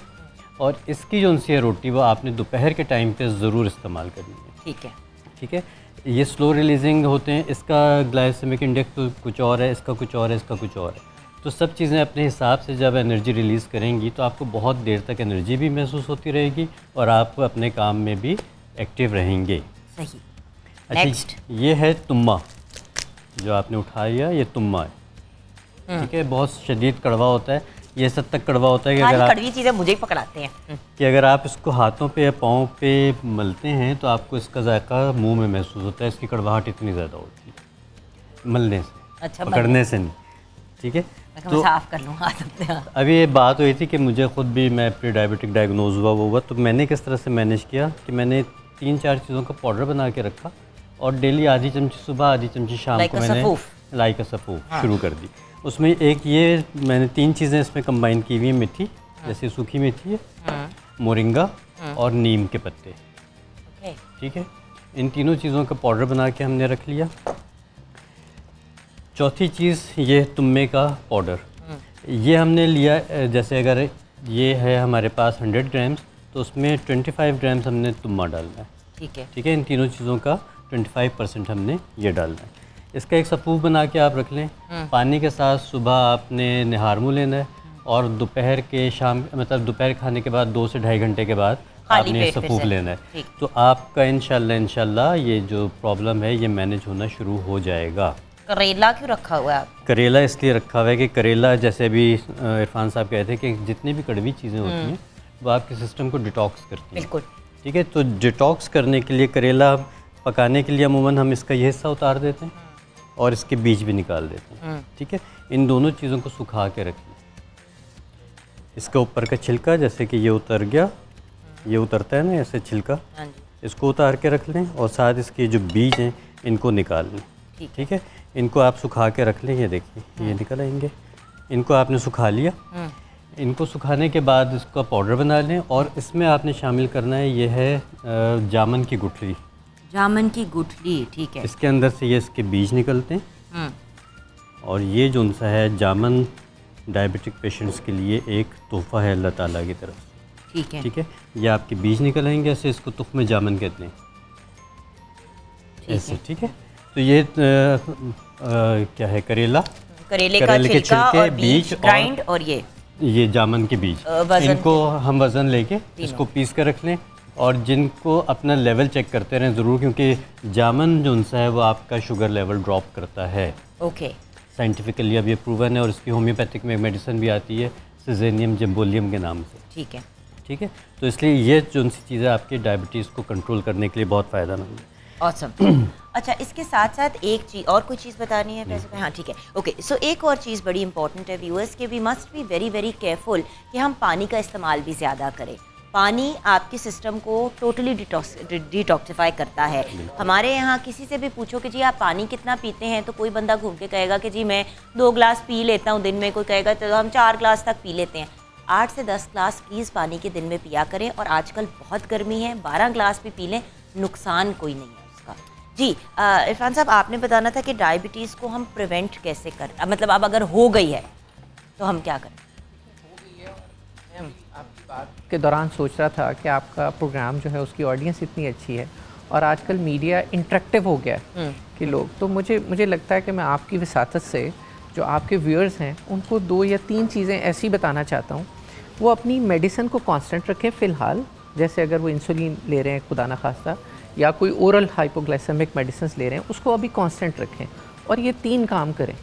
E: और इसकी जो सी है रोटी वो आपने दोपहर के टाइम पे ज़रूर इस्तेमाल करनी है।
A: ठीक है,
E: ठीक है। ये स्लो रिलीजिंग होते हैं, इसका ग्लाइसेमिक इंडेक्स तो कुछ और है, इसका कुछ और है, इसका कुछ और है। तो सब चीज़ें अपने हिसाब से जब एनर्जी रिलीज़ करेंगी तो आपको बहुत देर तक एनर्जी भी महसूस होती रहेगी और आप अपने काम में भी एक्टिव रहेंगे।
A: सही।
E: अच्छा,
A: नेक्स्ट
E: ये है तुम्मा, जो आपने उठाया, ये तुम्मा है, ठीक है। बहुत शदीद कड़वा होता है, ये सब तक कड़वा होता है कि अगर आप
A: कड़वी चीज़ें मुझे ही पकड़ाते हैं
E: कि अगर आप इसको हाथों पे या पाँव पे मलते हैं तो आपको इसका जायका मुंह में महसूस होता है। इसकी कड़वाहट इतनी ज़्यादा होती है मलने से,
A: अच्छा,
E: पकड़ने से नहीं, ठीक है।
A: तो साफ कर लूँ हाथ अपने।
E: अभी ये बात हुई थी कि मुझे ख़ुद भी, मैं प्री डायबिटिक डायग्नोज हुआ, तो मैंने किस तरह से मैनेज किया कि मैंने 3-4 चीज़ों का पाउडर बना के रखा और डेली आधी चमची सुबह, आधी चमची शाम को मैंने लाइक सफ़ूफ शुरू कर दी। उसमें एक ये मैंने 3 चीज़ें इसमें कंबाइन की हुई है, मेथी, जैसे सूखी मेथी है, मोरिंगा और नीम के पत्ते, ठीक है। इन तीनों चीज़ों का पाउडर बना के हमने रख लिया। चौथी चीज़ ये तुम्मे का पाउडर, ये हमने लिया, जैसे अगर ये है हमारे पास 100 ग्राम्स तो उसमें 25 ग्राम्स हमने तुम्मा डालना है, ठीक है, ठीक है। इन तीनों चीज़ों का 25% हमने ये डालना है। इसका एक सफ़ूफ बना के आप रख लें, पानी के साथ सुबह आपने निहार मुँह लेना है और दोपहर के शाम, मतलब दोपहर खाने के बाद 2 से ढाई घंटे के बाद आपने सफ़ूफ लेना है। तो आपका इंशाल्लाह ये जो प्रॉब्लम है ये मैनेज होना शुरू हो जाएगा।
A: करेला क्यों रखा हुआ है?
E: करेला इसलिए रखा हुआ है कि करेला, जैसे अभी इरफान साहब कहते हैं कि जितनी भी कड़वी चीज़ें होती हैं वो आपके सिस्टम को डिटॉक्स करती हैं,
A: बिल्कुल,
E: ठीक है। तो डिटॉक्स करने के लिए करेला पकाने के लिए अमूमन हम इसका ये हिस्सा उतार देते हैं और इसके बीज भी निकाल देते हैं, ठीक है। इन दोनों चीज़ों को सुखा के रखिए। इसका ऊपर का छिलका, जैसे कि ये उतर गया, ये उतरता है ना ऐसे छिलका, इसको उतार के रख लें और साथ इसके जो बीज हैं इनको निकाल लें, ठीक है। इनको आप सुखा के रख लें, ये देखिए ये निकल आएंगे। इनको आपने सुखा लिया, इनको सुखाने के बाद इसका पाउडर बना लें और इसमें आपने शामिल करना है, ये है जामन की गुठली,
A: जामन की गुठली, ठीक है।
E: इसके अंदर से ये इसके बीज निकलते हैं और ये जो उनसा है जामन डायबिटिक पेशेंट्स के लिए एक तोहफ़ा है अल्लाह ताला की तरफ से,
A: ठीक है,
E: ठीक है। ये आपके बीज निकल आएंगे ऐसे, इसको तुफ़्मे जामन कहते हैं ऐसे, ठीक है। तो ये क्या है, करेला,
A: करेले का छिलका और बीज ग्राइंड, और ये जामन के बीज, इनको हम वज़न लेके इसको पीस कर रख लें और जिनको अपना लेवल चेक करते रहें ज़रूर, क्योंकि जामन जो उनसा है वो आपका शुगर लेवल ड्रॉप करता है। ओके,
E: साइंटिफिकली अब ये प्रूवन है और इसकी होम्योपैथिक में मेडिसिन भी आती है सिजेनियम जिम्बोलियम के नाम से,
A: ठीक है,
E: ठीक है। तो इसलिए ये जो उनसी चीज़ें आपकी डायबिटीज़ को कंट्रोल करने के लिए बहुत फ़ायदेमंद है।
A: ऑसम। अच्छा, इसके साथ साथ एक चीज़ और, कोई चीज़ बतानी है वैसे? हाँ, ठीक है, ओके। सो एक और चीज़ बड़ी इंपॉर्टेंट है व्यूअर्स के, we must be very very careful कि हम पानी का इस्तेमाल भी ज़्यादा करें। पानी आपके सिस्टम को टोटली डिटॉक्सिफाई करता है। हमारे यहाँ किसी से भी पूछो कि जी आप पानी कितना पीते हैं, तो कोई बंदा घूम के कहेगा कि जी मैं 2 ग्लास पी लेता हूँ दिन में, कोई कहेगा तो हम 4 ग्लास तक पी लेते हैं। 8 से 10 ग्लास प्लीज़ पानी के दिन में पिया करें, और आजकल बहुत गर्मी है, 12 ग्लास भी पी लें, नुकसान कोई नहीं है उसका। जी इरफान साहब, आपने बताना था कि डायबिटीज़ को हम प्रिवेंट कैसे कर, मतलब अब अगर हो गई है तो हम क्या करें?
C: के दौरान सोच रहा था कि आपका प्रोग्राम जो है उसकी ऑडियंस इतनी अच्छी है और आजकल मीडिया इंटरेक्टिव हो गया है कि लोग, तो मुझे लगता है कि मैं आपकी विसातत से जो आपके व्यूअर्स हैं उनको 2 या 3 चीज़ें ऐसी बताना चाहता हूँ। वो अपनी मेडिसिन को कांस्टेंट रखें फ़िलहाल, जैसे अगर वो इंसुलिन ले रहे हैं खुदा ना खास्ता, या कोई ओरल हाइपोग्लाइसेमिक मेडिसिन ले रहे हैं, उसको अभी कांस्टेंट रखें और ये 3 काम करें।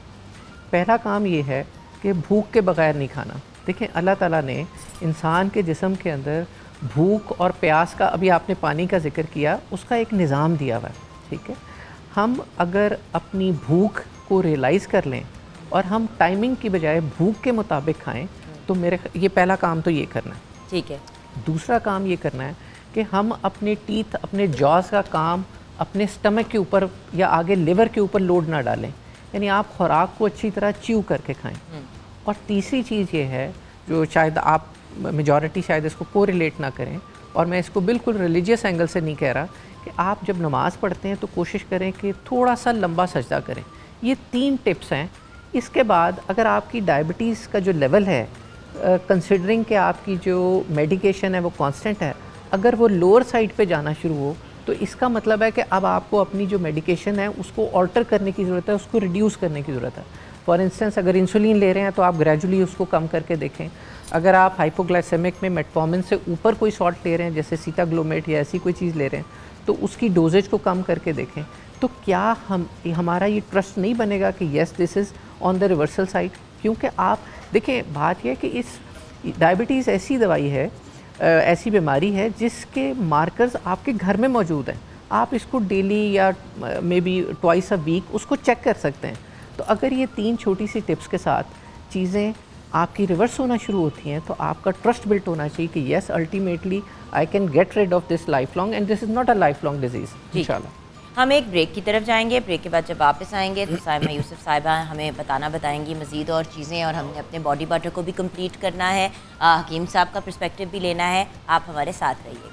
C: पहला काम ये है कि भूख के बगैर नहीं खाना। देखें, अल्लाह ताला ने इंसान के जिस्म के अंदर भूख और प्यास का, अभी आपने पानी का जिक्र किया, उसका एक निज़ाम दिया हुआ है, ठीक है। हम अगर अपनी भूख को रियलाइज़ कर लें और हम टाइमिंग की बजाय भूख के मुताबिक खाएं, तो ये पहला काम तो ये करना है,
A: ठीक है।
C: दूसरा काम ये करना है कि हम अपने टीथ, अपने जॉस का काम अपने स्टमक के ऊपर या आगे लिवर के ऊपर लोड ना डालें, यानी आप खुराक को अच्छी तरह च्यू करके खाएं। और तीसरी चीज़ ये है जो शायद आप मेजॉरिटी शायद इसको कोरिलेट ना करें, और मैं इसको बिल्कुल रिलीजियस एंगल से नहीं कह रहा, कि आप जब नमाज़ पढ़ते हैं तो कोशिश करें कि थोड़ा सा लंबा सजदा करें। ये 3 टिप्स हैं। इसके बाद अगर आपकी डायबिटीज़ का जो लेवल है, कंसिडरिंग कि आपकी जो मेडिकेशन है वो कांस्टेंट है, अगर वो लोअर साइड पे जाना शुरू हो तो इसका मतलब है कि अब आपको अपनी जो मेडिकेशन है उसको ऑल्टर करने की ज़रूरत है, उसको रिड्यूस करने की ज़रूरत है। फॉर इंस्टेंस अगर इंसुलिन ले रहे हैं तो आप ग्रेजुअली उसको कम करके देखें। अगर आप हाइपोग्लाइसेमिक में मेटफॉर्मिन से ऊपर कोई सॉल्ट ले रहे हैं, जैसे सीटाग्लोमेट या ऐसी कोई चीज़ ले रहे हैं, तो उसकी डोजेज को कम करके देखें। तो क्या हमारा ये ट्रस्ट नहीं बनेगा कि yes this is on the reversal side? क्योंकि आप देखें, बात यह है कि इस डायबिटीज़ ऐसी दवाई है, ऐसी बीमारी है जिसके मार्कर्स आपके घर में मौजूद हैं। आप इसको डेली या maybe twice a week उसको चेक कर सकते हैं। तो अगर ये 3 छोटी सी टिप्स के साथ चीज़ें आपकी रिवर्स होना शुरू होती हैं तो आपका ट्रस्ट बिल्ट होना चाहिए कि yes ultimately I can get rid of this life long and this is not a life long disease. इंशाल्लाह
A: हम एक ब्रेक की तरफ जाएंगे। ब्रेक के बाद जब वापस आएंगे तो साहिबा यूसुफ साहिबा हमें बताएंगी मज़ीद और चीज़ें, और हमने अपने बॉडी बटर को भी कंप्लीट करना है, हकीम साहब का पर्सपेक्टिव भी लेना है। आप हमारे साथ रहिएगा।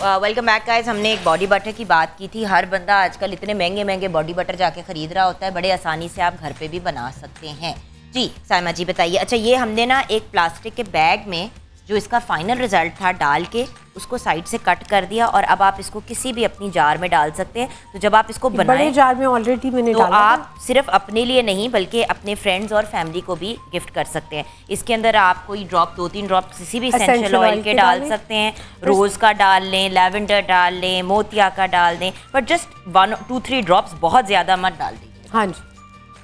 A: Welcome back guys. हमने एक बॉडी बटर की बात की थी। हर बंदा आजकल इतने महंगे महंगे बॉडी बटर जाके ख़रीद रहा होता है, बड़े आसानी से आप घर पे भी बना सकते हैं। जी साइमा जी बताइए। अच्छा, ये हमने ना एक प्लास्टिक के बैग में जो इसका फाइनल रिज़ल्ट था डाल के उसको साइड से कट कर दिया, और अब आप इसको किसी भी अपनी जार में डाल सकते हैं। तो जब आप इसको बनाएं,
B: बड़े जार में ऑलरेडी मैंने
A: तो
B: डाला
A: आप सिर्फ अपने लिए नहीं बल्कि अपने फ्रेंड्स और फैमिली को भी गिफ्ट कर सकते हैं। इसके अंदर आप कोई ड्रॉप 2-3 ड्रॉप किसी भी एसेंशियल ऑयल के डाल सकते हैं, रोज़ का डाल लें, लैवेंडर डाल लें, मोतिया का डाल दें, बट जस्ट 1-2-3 ड्रॉप्स, बहुत ज़्यादा मत डाल दीजिए।
B: हाँ जी।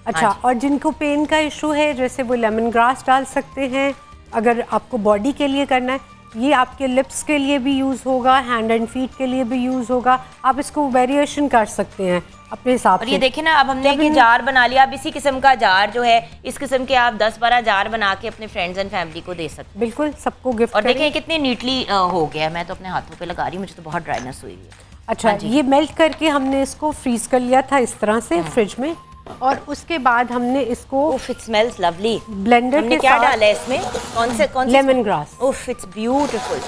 B: अच्छा, और जिनको पेन का इशू है जैसे वो लेमन ग्रास डाल सकते हैं। अगर आपको बॉडी के लिए करना है, ये आपके लिप्स के लिए भी यूज़ होगा, हैंड एंड फीट के लिए भी यूज़ होगा। आप इसको वेरिएशन कर सकते हैं अपने हिसाब से।
A: और ये देखें ना, अब हमने एक जार बना लिया। अब इसी किस्म का जार जो है, इस किस्म के आप 10-12 जार बना के अपने फ्रेंड्स एंड फैमिली को दे सकते हैं।
B: बिल्कुल, सबको गिफ्ट।
A: और देखें कितने नीटली हो गया। मैं तो अपने हाथों पे लगा रही हूँ, मुझे तो बहुत ड्राइनेस हुई है।
B: अच्छा, ये मेल्ट करके हमने इसको फ्रीज कर लिया था इस तरह से फ्रिज में, और उसके बाद हमने इसको
A: इट स्मेल्स लवली।
B: ब्लेंडर के
A: क्या डाला है इसमें? कौन से
B: लेमन ग्रास।
A: उफ, इट्स ब्यूटीफुल।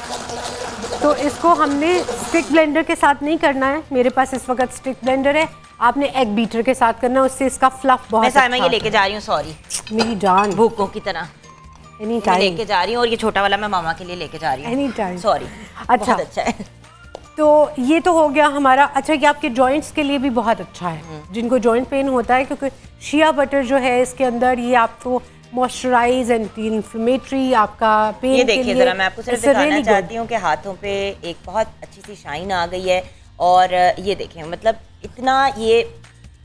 B: तो इसको हमने स्टिक ब्लेंडर के साथ नहीं करना है। मेरे पास इस वक्त स्टिक ब्लेंडर है, आपने एग बीटर के साथ करना है, उससे इसका फ्लफ बहुत अच्छा।
A: मैं ये लेके जा रही हूँ, सॉरी
B: मेरी जान,
A: भूखों की तरह
B: एनी टाइम
A: लेके जा रही हूँ। और ये छोटा वाला मैं मामा के लिए लेके जा रही हूँ,
B: एनी टाइम,
A: सॉरी।
B: अच्छा
A: है।
B: तो ये तो हो गया हमारा। अच्छा, ये आपके जॉइंट्स के लिए भी बहुत अच्छा है, जिनको जॉइंट पेन होता है, क्योंकि शिया बटर जो है इसके अंदर ये आपको मॉइस्चराइज, एंटी इन्फ्लेमेटरी, आपका पेन
A: ये देखिए जरा, मैं आपको सिर्फ दिखाना चाहती हूँ कि हाथों पे एक बहुत अच्छी सी शाइन आ गई है। और ये देखें, मतलब इतना ये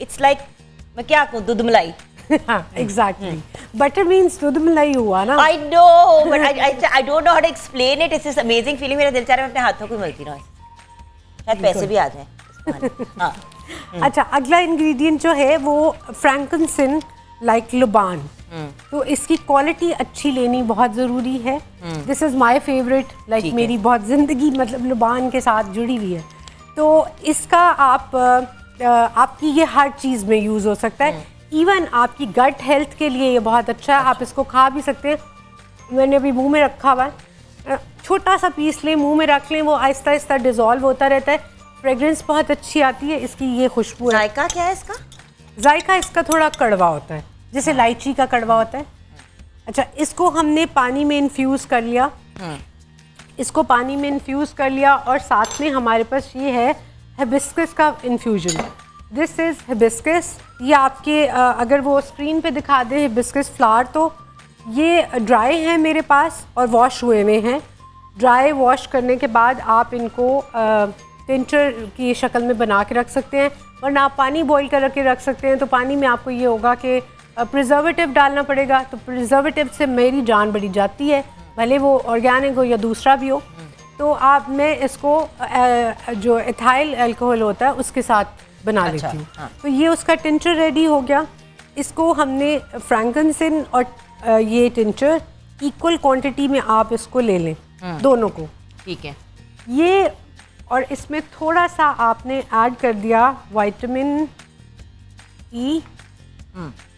A: इट्स लाइक मैं क्या कहूँ, दूध मलाई।
B: एग्जैक्टली, बटर मींस दूध मलाई हुआ ना।
A: I know, but I don't know how to explain it. It's amazing feeling. मेरा दिल चाह रहा है मैं अपने हाथों को मलती रहूं, शायद पैसे भी आ जाए। हाँ।
B: अच्छा, अगला इंग्रेडिएंट जो है वो फ्रैंकिंसन लाइक लुबान। तो इसकी क्वालिटी अच्छी लेनी बहुत ज़रूरी है। This is my favourite, like मेरी बहुत ज़िंदगी मतलब लुबान के साथ जुड़ी हुई है। तो इसका आपकी ये हर चीज़ में यूज़ हो सकता है। इवन आपकी गट हेल्थ के लिए ये बहुत अच्छा है। आप इसको खा भी सकते हैं। मैंने अभी मुंह में रखा हुआ है, छोटा सा पीस लें, मुंह में रख लें, वो आहिस्ता आहिस्ता डिज़ोल्व होता रहता है। फ्रेगरेंस बहुत अच्छी आती है इसकी, ये खुशबू है।
A: जायका क्या है इसका?
B: जायका इसका थोड़ा कड़वा होता है, जैसे इलायची का कड़वा होता है। अच्छा, इसको हमने पानी में इन्फ्यूज़ कर लिया, इसको पानी में इन्फ्यूज़ कर लिया, और साथ में हमारे पास ये है हिबिस्कस का इन्फ्यूजन। This is hibiscus. ये आपके अगर वो स्क्रीन पे दिखा दे हिबिस्कस फ्लावर, तो ये ड्राई है मेरे पास और वॉश हुए हुए हैं। ड्राई वॉश करने के बाद आप इनको टिंचर की शक्ल में बना के रख सकते हैं, वरना आप पानी बॉईल करके रख सकते हैं। तो पानी में आपको ये होगा कि प्रिजर्वेटिव डालना पड़ेगा, तो प्रिजर्वेटिव से मेरी जान बड़ी जाती है, भले वो ऑर्गेनिक हो या दूसरा भी हो। तो आप मैं इसको जो एथाइल अल्कोहल होता है उसके साथ बना
A: अच्छा,
B: लेती हूँ।
A: हाँ।
B: तो ये उसका टिंचर रेडी हो गया। इसको हमने फ्रैंकिंसिस और ये टिंचर इक्वल क्वांटिटी में आप इसको ले लें, दोनों को।
A: ठीक है।
B: ये और इसमें थोड़ा सा आपने ऐड कर दिया vitamin E,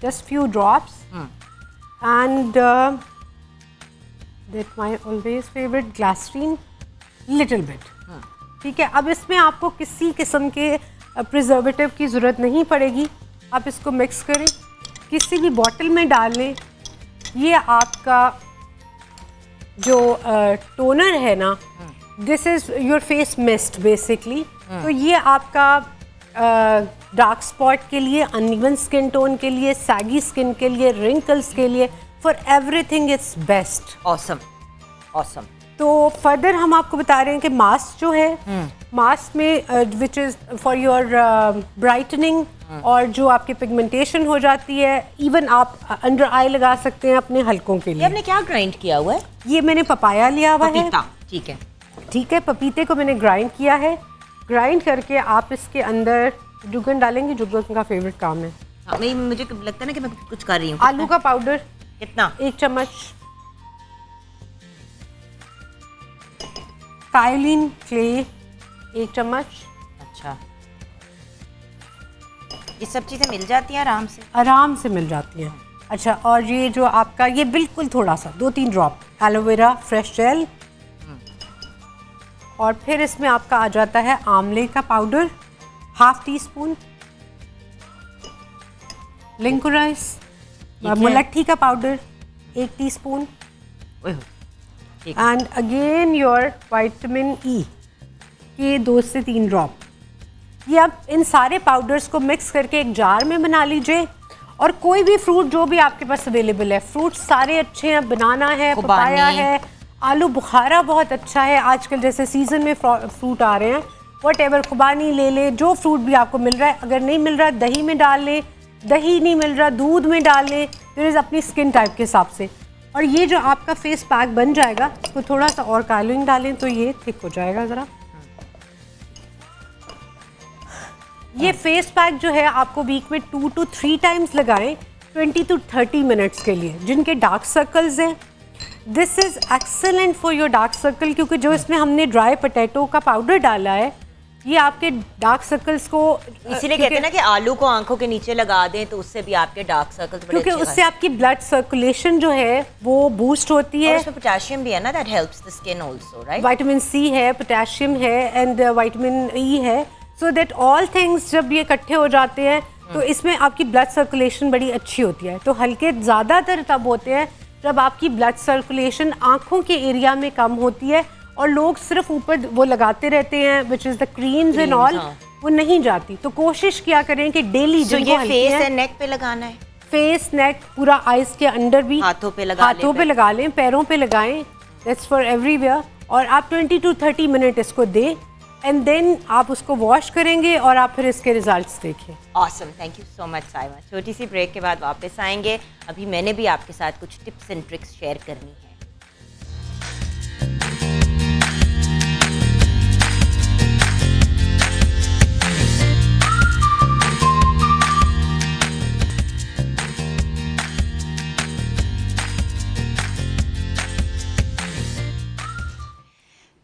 B: just few drops, and that my always favourite glycerine, little bit. ठीक है, अब इसमें आपको किसी किस्म के प्रिजर्वेटिव की ज़रूरत नहीं पड़ेगी। आप इसको मिक्स करें, किसी भी बॉटल में डाल लें। ये आपका जो टोनर है ना, this is your face mist basically. तो ये आपका डार्क स्पॉट के लिए, अनइवन स्किन टोन के लिए, सैगी स्किन के लिए, रिंकल्स के लिए, for everything it's best.
A: Awesome awesome.
B: तो फर्दर हम आपको बता रहे हैं कि मास्क जो है, मास्क में which is for your brightening, और जो आपकी पिगमेंटेशन हो जाती है, इवन आप अंडर आई लगा सकते हैं अपने हल्कों के
A: ये
B: लिए।
A: आपने क्या ग्राइंड किया हुआ है?
B: ये मैंने पपाया लिया हुआ है।
A: पपीता, ठीक है।
B: ठीक है, पपीते को मैंने ग्राइंड किया है। ग्राइंड करके आप इसके अंदर जुगन डालेंगे, जुगन का फेवरेट काम है।
A: हाँ, मुझे लगता है ना कि मैं कुछ कर रही हूँ।
B: आलू का पाउडर
A: कितना?
B: 1 चम्मच, कायोलिन क्ले 1 चम्मच।
A: अच्छा, ये सब चीज़ें मिल जाती हैं आराम से?
B: आराम से मिल जाती है। अच्छा, और ये जो आपका ये बिल्कुल थोड़ा सा 2-3 ड्रॉप एलोवेरा फ्रेश जेल, और फिर इसमें आपका आ जाता है आंवले का पाउडर 1/2 टीस्पून, लिंकोराइस मुलट्ठी का powder 1 teaspoon, and again your vitamin E के 2 से 3 ड्रॉप। ये आप इन सारे पाउडर्स को मिक्स करके एक जार में बना लीजिए, और कोई भी फ्रूट जो भी आपके पास अवेलेबल है, फ्रूट सारे अच्छे हैं, बनाना है, पपाया है, आलू बुखारा बहुत अच्छा है आजकल, जैसे सीजन में फ्रूट आ रहे हैं, व्हाटएवर, खुबानी ले ले, जो फ्रूट भी आपको मिल रहा है। अगर नहीं मिल रहा दही में डाल लें, दही नहीं मिल रहा दूध में डाल लें, फिर इस अपनी स्किन टाइप के हिसाब से। और ये जो आपका फेस पैक बन जाएगा, इसको थोड़ा सा और कायलिन डालें तो ये थिक हो जाएगा ज़रा। ये फेस पैक जो है आपको वीक में 2 to 3 टाइम्स लगाएं 20 to 30 मिनट्स के लिए। जिनके डार्क सर्कल्स हैं, this is excellent for your dark circle, क्योंकि जो इसमें हमने ड्राई पोटैटो का पाउडर डाला है, ये आपके डार्क सर्कल्स को,
A: इसीलिए कहते हैं ना कि आलू को आंखों के नीचे लगा दें तो उससे भी आपके डार्क सर्कल्स बड़े
B: क्योंकि
A: अच्छे
B: उससे आपकी ब्लड सर्कुलेशन जो है वो बूस्ट होती है।
A: और उसमें पोटेशियम भी है ना, that helps the skin also, right?
B: Vitamin C है, पोटेशियम है, एंड विटामिन ई है। सो दैट ऑल थिंग्स जब ये इकट्ठे हो जाते हैं तो इसमें आपकी ब्लड सर्कुलेशन बड़ी अच्छी होती है। तो हल्के ज़्यादातर तब होते हैं जब आपकी ब्लड सर्कुलेशन आँखों के एरिया में कम होती है, और लोग सिर्फ ऊपर वो लगाते रहते हैं which is the creams and all, वो नहीं जाती। तो कोशिश किया करें कि डेली
A: जो ये फेस एंड नेक पे लगाना है,
B: फेस नेक पूरा आइज के अंडर भी,
A: हाथों पे
B: लगा लें, पैरों पे लगाएं, दैट्स फॉर एवरीवेयर। और आप 20 to 30 मिनट इसको दें, एंड देन आप उसको वॉश करेंगे और आप फिर इसके रिजल्ट्स देखें।
A: Awesome, thank you so much Saima. छोटी सी ब्रेक के बाद वापस आएंगे। अभी मैंने भी आपके साथ कुछ टिप्स एंड ट्रिक्स शेयर करनी है।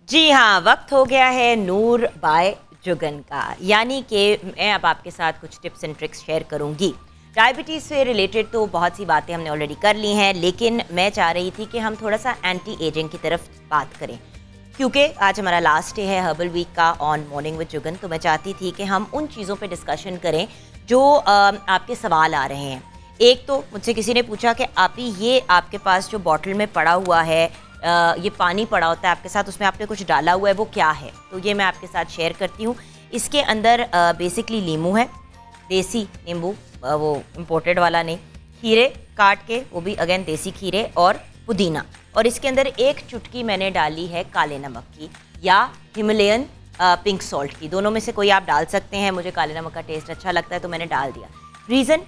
A: जी हाँ, वक्त हो गया है नूर बाय जुगन का, यानी कि मैं अब आपके साथ कुछ टिप्स एंड ट्रिक्स शेयर करूंगी। डायबिटीज़ से रिलेटेड तो बहुत सी बातें हमने ऑलरेडी कर ली हैं, लेकिन मैं चाह रही थी कि हम थोड़ा सा एंटी एजिंग की तरफ बात करें, क्योंकि आज हमारा लास्ट डे है हर्बल वीक का ऑन मॉर्निंग विद जुगन। तो मैं चाहती थी कि हम उन चीज़ों पे डिस्कशन करें जो आपके सवाल आ रहे हैं। एक तो मुझसे किसी ने पूछा कि आप ही ये आपके पास जो बॉटल में पड़ा हुआ है, ये पानी पड़ा होता है आपके साथ, उसमें आपने कुछ डाला हुआ है, वो क्या है? तो ये मैं आपके साथ शेयर करती हूँ। इसके अंदर बेसिकली नींबू है, देसी नींबू, वो इम्पोर्टेड वाला नहीं, खीरे काट के, वो भी अगेन देसी खीरे, और पुदीना। और इसके अंदर एक चुटकी मैंने डाली है काले नमक की या हिमालयन पिंक सॉल्ट की, दोनों में से कोई आप डाल सकते हैं। मुझे काले नमक का टेस्ट अच्छा लगता है तो मैंने डाल दिया। रीज़न,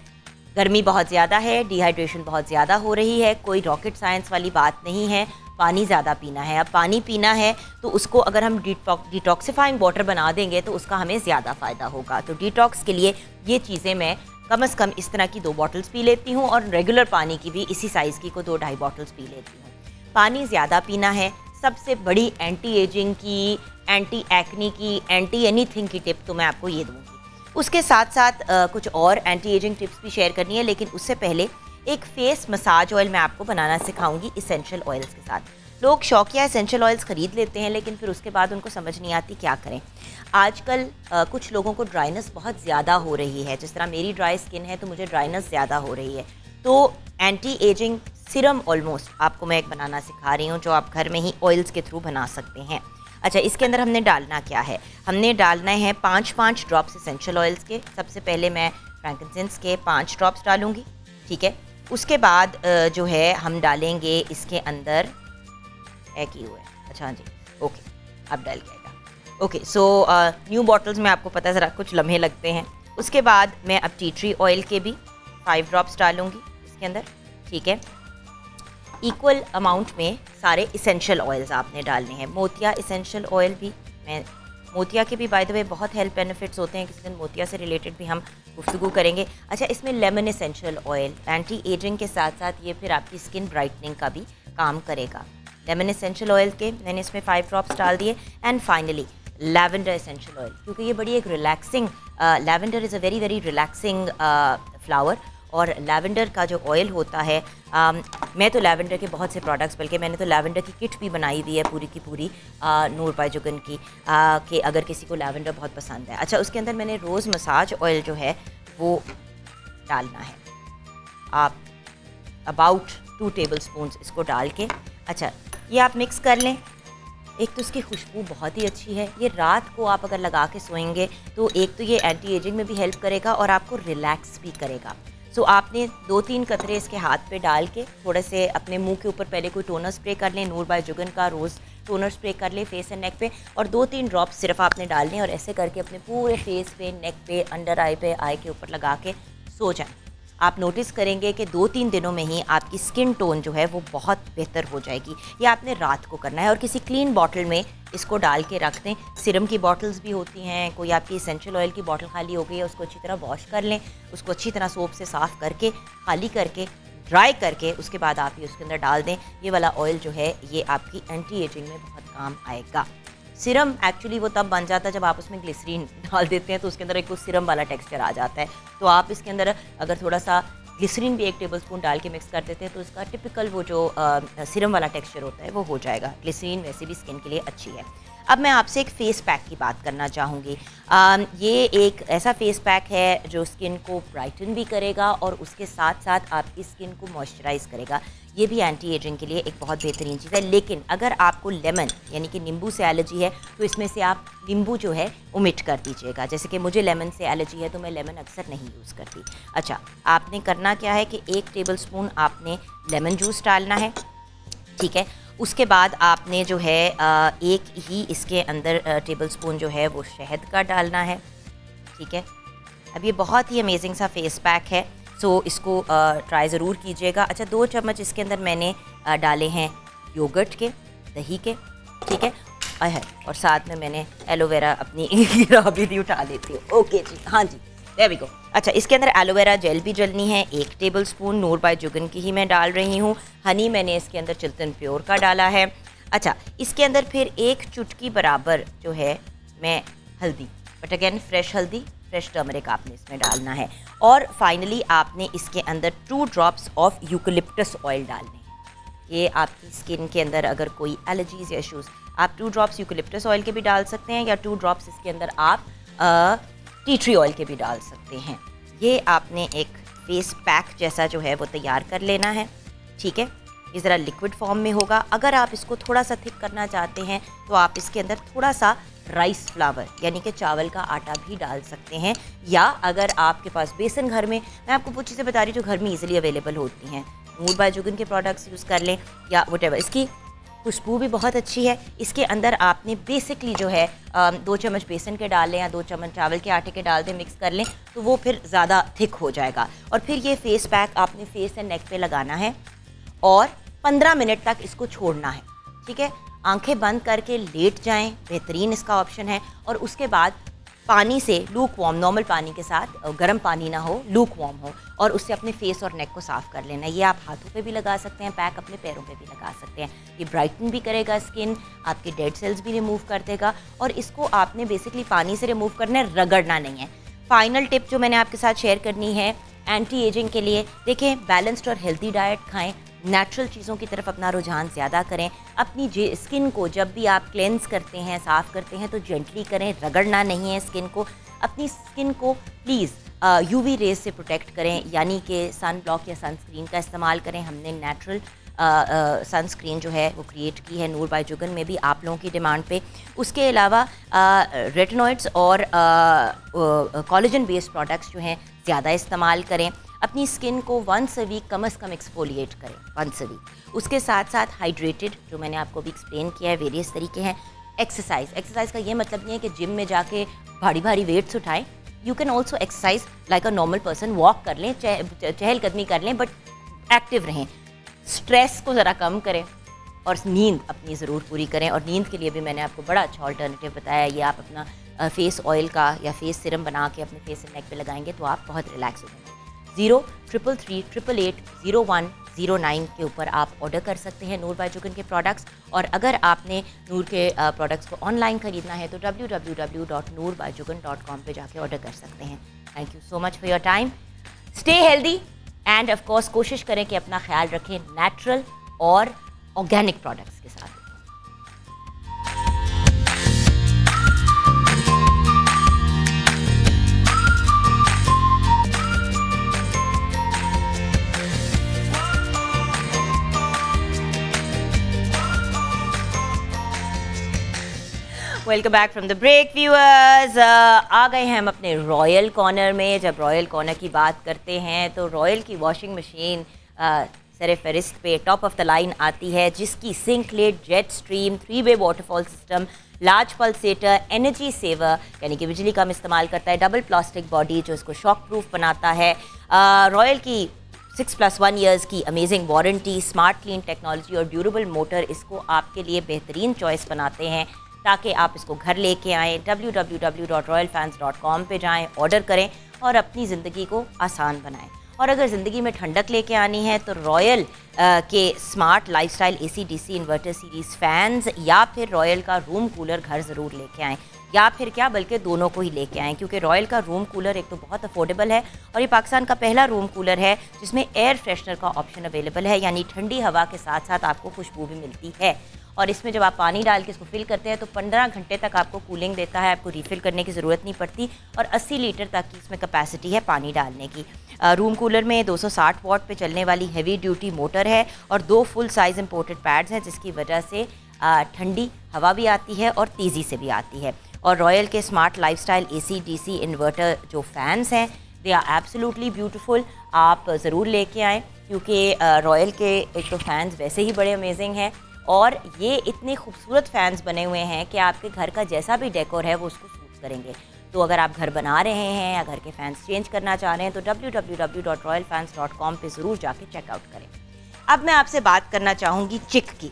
A: गर्मी बहुत ज़्यादा है, डिहाइड्रेशन बहुत ज़्यादा हो रही है, कोई रॉकेट साइंस वाली बात नहीं है। पानी ज़्यादा पीना है। अब पानी पीना है तो उसको अगर हम डिटॉक्सिफाइंग वाटर बना देंगे तो उसका हमें ज़्यादा फ़ायदा होगा। तो डिटॉक्स के लिए ये चीज़ें मैं कम से कम इस तरह की 2 बॉटल्स पी लेती हूँ और रेगुलर पानी की भी इसी साइज़ की को 2-2.5 बॉटल्स पी लेती हूँ। पानी ज़्यादा पीना है। सबसे बड़ी एंटी एजिंग की, एंटी एक्नी की, एंटी एनीथिंग की टिप तो मैं आपको ये दूँगी। उसके साथ साथ कुछ और एंटी एजिंग टिप्स भी शेयर करनी है, लेकिन उससे पहले एक फेस मसाज ऑयल मैं आपको बनाना सिखाऊंगी इसेंशियल ऑयल्स के साथ। लोग शौकिया एसेंशियल ऑयल्स ख़रीद लेते हैं, लेकिन फिर उसके बाद उनको समझ नहीं आती क्या करें। आजकल कुछ लोगों को ड्राइनेस बहुत ज़्यादा हो रही है, जिस तरह मेरी ड्राई स्किन है तो मुझे ड्राइनेस ज़्यादा हो रही है। तो एंटी एजिंग सीरम ऑलमोस्ट आपको मैं एक बनाना सिखा रही हूँ, जो आप घर में ही ऑयल्स के थ्रू बना सकते हैं। अच्छा, इसके अंदर हमने डालना क्या है? हमने डालना है 5-5 ड्रॉप्स एसेंशियल ऑयल्स के। सबसे पहले मैं फ्रैंकिंसेंस के 5 ड्रॉप्स डालूँगी, ठीक है। उसके बाद जो है हम डालेंगे इसके अंदर की हुए, अच्छा हाँ जी, ओके, अब डल जाएगा। ओके, सो न्यू बॉटल्स में आपको पता है ज़रा कुछ लम्हे लगते हैं। उसके बाद मैं अब टी ट्री ऑयल के भी 5 ड्रॉप्स डालूँगी इसके अंदर, ठीक है। इक्वल अमाउंट में सारे इसेंशियल ऑयल्स आपने डालने हैं। मोतिया इसेंशियल ऑयल भी, मैं मोतिया के भी बाय द वे बहुत हेल्थ बेनिफिट्स होते हैं, किसी दिन मोतिया से रिलेटेड भी हम गुफ्तगू करेंगे। अच्छा, इसमें lemon essential oil anti ageing के साथ साथ ये फिर आपकी स्किन ब्राइटनिंग का भी काम करेगा। लेमन एसेंशियल ऑयल के मैंने इसमें 5 ड्रॉप्स डाल दिए। And finally lavender essential oil, क्योंकि ये बड़ी एक relaxing, lavender is a very very relaxing flower. और लैवेंडर का जो ऑयल होता है, मैं तो लैवेंडर के बहुत से प्रोडक्ट्स, बल्कि मैंने तो लैवेंडर की किट भी बनाई हुई है पूरी की पूरी नूर बाय जुगन की, कि अगर किसी को लैवेंडर बहुत पसंद है। अच्छा, उसके अंदर मैंने रोज़ मसाज ऑयल जो है वो डालना है। आप अबाउट 2 टेबल स्पून्स इसको डाल के, अच्छा ये आप मिक्स कर लें। एक तो इसकी खुशबू बहुत ही अच्छी है। ये रात को आप अगर लगा के सोएंगे तो एक तो ये एंटी एजिंग में भी हेल्प करेगा और आपको रिलैक्स भी करेगा। सो आपने 2-3 कतरे इसके हाथ पे डाल के थोड़े से अपने मुंह के ऊपर पहले कोई टोनर स्प्रे कर लें, नूर बाय जुगन का रोज़ टोनर स्प्रे कर लें फेस एंड नेक पे, और 2-3 ड्रॉप्स सिर्फ आपने डालने और ऐसे करके अपने पूरे फेस पे, नेक पे, अंडर आई पे, आई के ऊपर लगा के सो जाएं। आप नोटिस करेंगे कि 2-3 दिनों में ही आपकी स्किन टोन जो है वो बहुत बेहतर हो जाएगी। ये आपने रात को करना है और किसी क्लीन बॉटल में इसको डाल के रख दें। सिरम की बॉटल्स भी होती हैं, कोई आपकी एसेंशियल ऑयल की बॉटल खाली हो गई है, उसको अच्छी तरह वॉश कर लें, उसको अच्छी तरह सोप से साफ़ करके खाली करके ड्राई करके उसके बाद आप ये उसके अंदर डाल दें। ये वाला ऑयल जो है ये आपकी एंटी एजिंग में बहुत काम आएगा। सिरम एक्चुअली वो तब बन जाता है जब आप उसमें ग्लिसरीन डाल देते हैं, तो उसके अंदर एक सिरम वाला टेक्सचर आ जाता है। तो आप इसके अंदर अगर थोड़ा सा ग्लिसरीन भी 1 टेबलस्पून डाल के मिक्स कर देते हैं तो इसका टिपिकल वो जो सिरम वाला टेक्सचर होता है वो हो जाएगा। ग्लिसरीन वैसे भी स्किन के लिए अच्छी है। अब मैं आपसे एक फ़ेस पैक की बात करना चाहूँगी। ये एक ऐसा फ़ेस पैक है जो स्किन को ब्राइटन भी करेगा और उसके साथ साथ आपकी स्किन को मॉइस्चराइज़ करेगा। ये भी एंटी एजिंग के लिए एक बहुत बेहतरीन चीज़ है। लेकिन अगर आपको लेमन यानी कि नींबू से एलर्जी है तो इसमें से आप नींबू जो है ओमिट कर दीजिएगा। जैसे कि मुझे लेमन से एलर्जी है तो मैं लेमन अक्सर नहीं यूज़ करती। अच्छा, आपने करना क्या है कि 1 टेबलस्पून आपने लेमन जूस डालना है, ठीक है। उसके बाद आपने जो है एक ही इसके अंदर टेबलस्पून जो है वो शहद का डालना है, ठीक है। अब ये बहुत ही अमेजिंग सा फेस पैक है, सो इसको ट्राई ज़रूर कीजिएगा। अच्छा, 2 चम्मच इसके अंदर मैंने डाले हैं योगर्ट के, दही के, ठीक है। और साथ में मैंने एलोवेरा अपनी गिरा भी उठा लेती हूँ। ओके जी, हाँ जी, देयर वी गो। अच्छा, इसके अंदर एलोवेरा जेल भी डलनी है, 1 टेबलस्पून नूर बाय जुगन की ही मैं डाल रही हूँ। हनी मैंने इसके अंदर चिल्तन प्योर का डाला है। अच्छा, इसके अंदर फिर 1 चुटकी बराबर जो है मैं हल्दी, बट अगेन फ्रेश हल्दी, फ्रेश टर्मरिक आपने इसमें डालना है। और फाइनली आपने इसके अंदर 2 ड्रॉप्स ऑफ यूकलिप्टस ऑयल डालने हैं। ये आपकी स्किन के अंदर अगर कोई एलर्जीज़ या इशूज़, आप 2 ड्रॉप्स यूकलिप्टस ऑयल के भी डाल सकते हैं या 2 ड्रॉप्स इसके अंदर आप टी ट्री ऑयल के भी डाल सकते हैं। ये आपने एक फेस पैक जैसा जो है वो तैयार कर लेना है, ठीक है। ये ज़रा लिक्विड फॉर्म में होगा। अगर आप इसको थोड़ा सा थिक करना चाहते हैं तो आप इसके अंदर थोड़ा सा राइस फ्लावर यानी कि चावल का आटा भी डाल सकते हैं, या अगर आपके पास बेसन घर में, मैं आपको वो चीज़ें बता रही हूँ जो घर में ईजिली अवेलेबल होती हैं, नूर बाय जुगन के प्रोडक्ट्स यूज़ कर लें या व्हाटएवर। इसकी खुशबू भी बहुत अच्छी है। इसके अंदर आपने बेसिकली जो है 2 चम्मच बेसन के डाल लें या 2 चम्मच चावल के आटे के डाल दें, मिक्स कर लें तो वो फिर ज़्यादा थिक हो जाएगा। और फिर ये फेस पैक आपने फेस एंड नेक पे लगाना है और 15 मिनट तक इसको छोड़ना है, ठीक है। आंखें बंद करके लेट जाएं, बेहतरीन इसका ऑप्शन है। और उसके बाद पानी से लूक वार्म, नॉर्मल पानी के साथ, गर्म पानी ना हो, लूक वार्म हो, और उससे अपने फेस और नेक को साफ़ कर लेना है। ये आप हाथों पे भी लगा सकते हैं, पैक अपने पैरों पे भी लगा सकते हैं। ये ब्राइटन भी करेगा स्किन, आपके डेड सेल्स भी रिमूव कर देगा। और इसको आपने बेसिकली पानी से रिमूव करना है, रगड़ना नहीं है। फाइनल टिप जो मैंने आपके साथ शेयर करनी है एंटी एजिंग के लिए, देखें बैलेंस्ड और हेल्दी डाइट खाएं, नेचुरल चीज़ों की तरफ अपना रुझान ज़्यादा करें। अपनी स्किन को जब भी आप क्लेंस करते हैं, साफ़ करते हैं, तो जेंटली करें, रगड़ना नहीं है स्किन को। अपनी स्किन को प्लीज़ यूवी रेज से प्रोटेक्ट करें, यानी कि सन ब्लॉक या सनस्क्रीन का इस्तेमाल करें। हमने नेचुरल सनस्क्रीन जो है वो क्रिएट की है नूर बाय जुगन में भी, आप लोगों की डिमांड पे। उसके अलावा रेटिनॉइड्स और कोलेजन बेस्ड प्रोडक्ट्स जो हैं ज़्यादा इस्तेमाल करें। अपनी स्किन को वंस अ वीक कम से कम एक्सफोलिएट करें, वंस अ वीक। उसके साथ साथ हाइड्रेटेड, जो मैंने आपको भी एक्सप्लेन किया है, वेरियस तरीके हैं। एक्सरसाइज का ये मतलब नहीं है कि जिम में जाके भारी भारी वेट्स उठाएं। You can also exercise like a normal person, walk कर लें, चहलकदमी कर लें, बट एक्टिव रहें। स्ट्रेस को ज़रा कम करें और नींद अपनी ज़रूर पूरी करें। और नींद के लिए भी मैंने आपको बड़ा अच्छा ऑल्टरनेटिव बताया। ये आप अपना फेस ऑयल का या फेस सिरम बना के अपने फेस एंड नेक पे लगाएंगे तो आप बहुत रिलैक्स हो जाएंगे। 0333880109 के ऊपर आप ऑर्डर कर सकते हैं नूर बाय जुगन के प्रोडक्ट्स। और अगर आपने नूर के प्रोडक्ट्स को ऑनलाइन ख़रीदना है तो www.noorbyjugan.com पे जाके ऑर्डर कर सकते हैं। Thank you so much for your time. Stay healthy end of course कोशिश करें कि अपना ख्याल रखें नेचुरल और ऑर्गेनिक प्रोडक्ट्स के साथ। Welcome back from the break viewers. आ गए हैं हम अपने रॉयल कॉर्नर में। जब रॉयल कॉर्नर की बात करते हैं तो रॉयल की वॉशिंग मशीन सर फहरिस्त पे टॉप ऑफ द लाइन आती है, जिसकी सिंक लिड, जेट स्ट्रीम, 3-वे waterfall system, large pulsator, energy saver यानी कि बिजली कम इस्तेमाल करता है, डबल प्लास्टिक बॉडी जो इसको शॉक प्रूफ बनाता है। रॉयल की 6+1 ईयर्स की amazing warranty, smart clean technology और ड्यूरेबल मोटर इसको आपके लिए बेहतरीन चॉइस बनाते हैं ताकि आप इसको घर लेके आएँ। www.royalfans.com पे जाएं, ऑर्डर करें और अपनी ज़िंदगी को आसान बनाएं। और अगर ज़िंदगी में ठंडक लेके आनी है तो रॉयल के smart lifestyle AC DC inverter series fans या फिर रॉयल का रूम कूलर घर ज़रूर लेके आएँ, या फिर क्या बल्कि दोनों को ही लेके आएँ, क्योंकि रॉयल का रूम कूलर एक तो बहुत अफोर्डेबल है और ये पाकिस्तान का पहला रूम कूलर है जिसमें एयर फ्रेशनर का ऑप्शन अवेलेबल है, यानी ठंडी हवा के साथ साथ आपको खुशबू भी मिलती है। और इसमें जब आप पानी डाल के इसको फिल करते हैं तो 15 घंटे तक आपको कूलिंग देता है, आपको रीफ़िल करने की ज़रूरत नहीं पड़ती। और 80 लीटर तक की इसमें कैपेसिटी है पानी डालने की। रूम कूलर में 260 वॉट पे चलने वाली हैवी ड्यूटी मोटर है और 2 फुल साइज़ इम्पोर्टेड पैड्स हैं, जिसकी वजह से ठंडी हवा भी आती है और तेज़ी से भी आती है। और रॉयल के smart lifestyle AC DC inverter जो फैंस हैं, दे आर एब्सोल्युटली ब्यूटीफुल। आप ज़रूर लेके आएँ, क्योंकि रॉयल के एक तो फैंस वैसे ही बड़े अमेजिंग हैं और ये इतने खूबसूरत फैंस बने हुए हैं कि आपके घर का जैसा भी डेकोर है वो उसको सूट करेंगे। तो अगर आप घर बना रहे हैं या घर के फैंस चेंज करना चाह रहे हैं तो www.royalfans.com पे ज़रूर जाके चेकआउट करें। अब मैं आपसे बात करना चाहूँगी चिक की।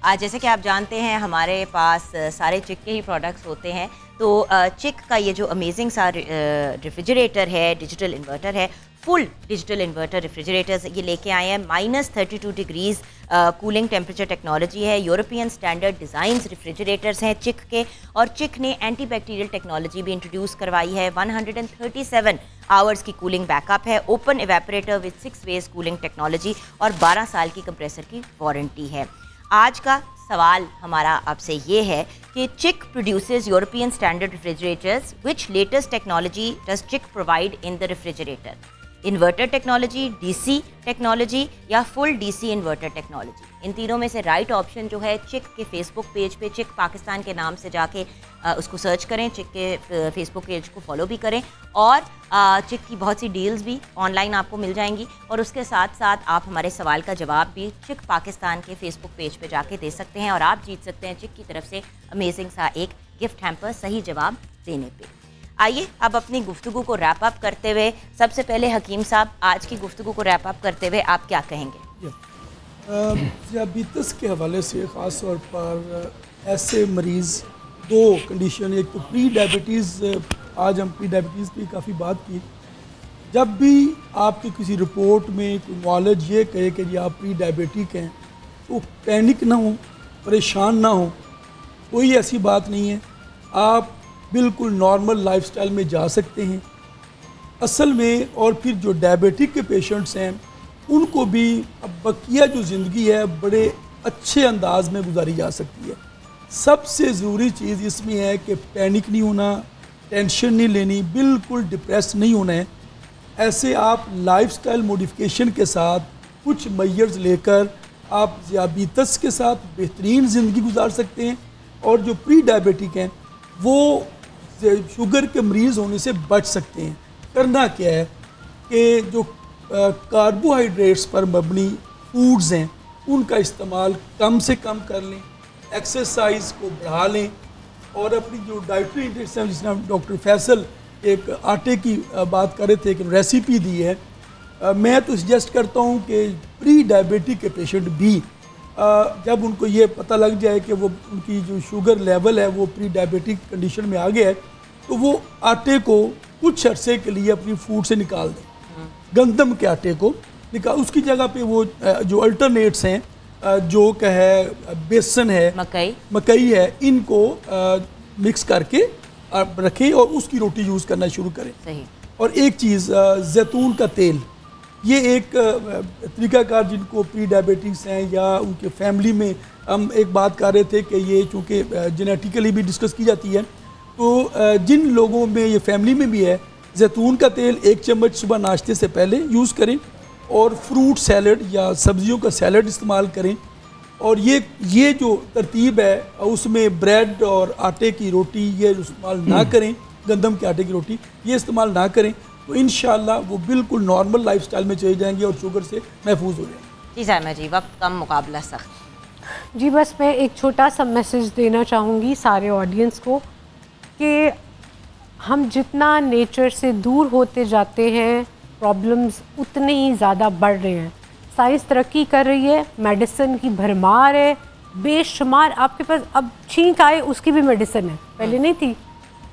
A: आज जैसे कि आप जानते हैं हमारे पास सारे चिक के ही प्रोडक्ट्स होते हैं, तो चिक का ये जो अमेजिंग सा रेफ्रिजरेटर है, डिजिटल इन्वर्टर है, फुल डिजिटल इन्वर्टर रेफ्रिजरेटर्स ये लेके आए हैं। -32 डिग्रीज़ कूलिंग टेम्परेचर टेक्नोलॉजी है, यूरोपियन स्टैंडर्ड डिज़ाइंस रेफ्रिजरेटर्स हैं चिक के। और चिक ने एंटी बैक्टीरियल टेक्नोलॉजी भी इंट्रोड्यूस करवाई है। 137 आवर्स की कूलिंग बैकअप है, open evaporator with 6 ways cooling technology और 12 साल की कंप्रेसर की वारंटी है। आज का सवाल हमारा आपसे ये है कि Chiq produces European standard refrigerators, which latest technology does Chiq provide in the refrigerator? Inverter technology, DC technology या फुल DC इन्वर्टर टेक्नोलॉजी? इन तीनों में से राइट ऑप्शन जो है चिक के फेसबुक पेज पे, चिक पाकिस्तान के नाम से जाके उसको सर्च करें, चिक के फेसबुक पेज को फॉलो भी करें और चिक की बहुत सी डील्स भी ऑनलाइन आपको मिल जाएंगी। और उसके साथ साथ आप हमारे सवाल का जवाब भी चिक पाकिस्तान के फेसबुक पेज पे जाके दे सकते हैं और आप जीत सकते हैं चिक की तरफ से अमेजिंग सा एक गिफ्ट हैम्पर सही जवाब देने पे। आइए अब अपनी गुफ्तगू को रैप अप करते हुए, सबसे पहले हकीम साहब आज की गुफ्तगू को रैप अप करते हुए आप क्या कहेंगे?
D: ज़ियाबीतस के हवाले से ख़ास तौर पर ऐसे मरीज़, दो कंडीशन, एक तो प्री डायबिटीज़, आज हम प्री डायबिटीज़ की काफ़ी बात की। जब भी आपकी किसी रिपोर्ट में कोई नॉलेज ये कहे कि जी आप प्री डायबिटिक हैं, तो पैनिक ना हो, परेशान ना हो, कोई ऐसी बात नहीं है। आप बिल्कुल नॉर्मल लाइफस्टाइल में जा सकते हैं असल में। और फिर जो डायबिटिक के पेशेंट्स हैं उनको भी अब बकिया जो ज़िंदगी है बड़े अच्छे अंदाज में गुजारी जा सकती है। सबसे ज़रूरी चीज़ इसमें है कि पैनिक नहीं होना, टेंशन नहीं लेनी, बिल्कुल डिप्रेस नहीं होना है। ऐसे आप लाइफस्टाइल मॉडिफिकेशन के साथ कुछ मेजर्स लेकर आप ज़ियाबीतस के साथ बेहतरीन ज़िंदगी गुजार सकते हैं। और जो प्री डायबिटिक हैं वो शुगर के मरीज़ होने से बच सकते हैं। करना क्या है कि जो कार्बोहाइड्रेट्स पर मबनी फूड्स हैं उनका इस्तेमाल कम से कम कर लें, एक्सरसाइज को बढ़ा लें और अपनी जो डाइटरी इंटेक्स हैं, जिसमें डॉक्टर फैसल एक आटे की बात कर रहे थे, एक रेसिपी दी है, मैं तो सजेस्ट करता हूँ कि प्री डायबिटिक के पेशेंट भी जब उनको ये पता लग जाए कि वो उनकी जो शुगर लेवल है वो प्री डायबिटिक कंडीशन में आ गया है, तो वो आटे को कुछ अरसे के लिए अपनी फूड से निकाल दें। गंदम के आटे को निकाल, उसकी जगह पे वो जो अल्टरनेट्स हैं, जो का है बेसन है, मकई है, इनको मिक्स करके रखें और उसकी रोटी यूज़ करना शुरू करें।
A: सही। और
D: एक चीज़ जैतून का तेल, ये एक तरीक़ाकार जिनको प्री डायबिटिक्स हैं या उनके फैमिली में, हम एक बात कर रहे थे कि ये चूँकि जेनेटिकली भी डिस्कस की जाती है, तो जिन लोगों में ये फैमिली में भी है, जैतून का तेल 1 चम्मच सुबह नाश्ते से पहले यूज़ करें और फ्रूट सैलड या सब्जियों का सैलड इस्तेमाल करें। और ये जो तरतीब है उसमें ब्रेड और आटे की रोटी ये इस्तेमाल ना करें, गंदम के आटे की रोटी ये इस्तेमाल ना करें, तो इंशाल्लाह वो बिल्कुल नॉर्मल लाइफस्टाइल में चले जाएंगे और शुगर से महफूज हो जाएंगे।
A: जी साइमा जी, वक्त कम, मुकाबला सख्त।
B: जी बस मैं एक छोटा सा मैसेज देना चाहूँगी सारे ऑडियंस को कि हम जितना नेचर से दूर होते जाते हैं प्रॉब्लम्स उतने ही ज़्यादा बढ़ रहे हैं। साइंस तरक्की कर रही है, मेडिसिन की भरमार है, बेशुमार। आपके पास अब छींक आए उसकी भी मेडिसिन है, पहले नहीं थी,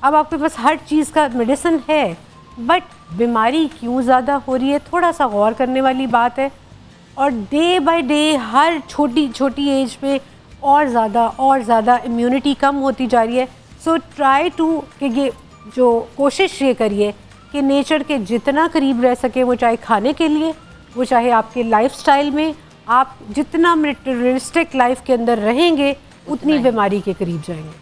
B: अब आपके पास हर चीज़ का मेडिसिन है। बट बीमारी क्यों ज़्यादा हो रही है, थोड़ा सा गौर करने वाली बात है। और डे बाय डे हर छोटी छोटी एज पे और ज़्यादा इम्यूनिटी कम होती जा रही है। सो ट्राई टू कि ये जो कोशिश ये करिए कि नेचर के जितना करीब रह सके, वो चाहे खाने के लिए, वो चाहे आपके लाइफस्टाइल में, आप जितना मटेरियलिस्टिक लाइफ के अंदर रहेंगे उतनी बीमारी के करीब जाएंगे।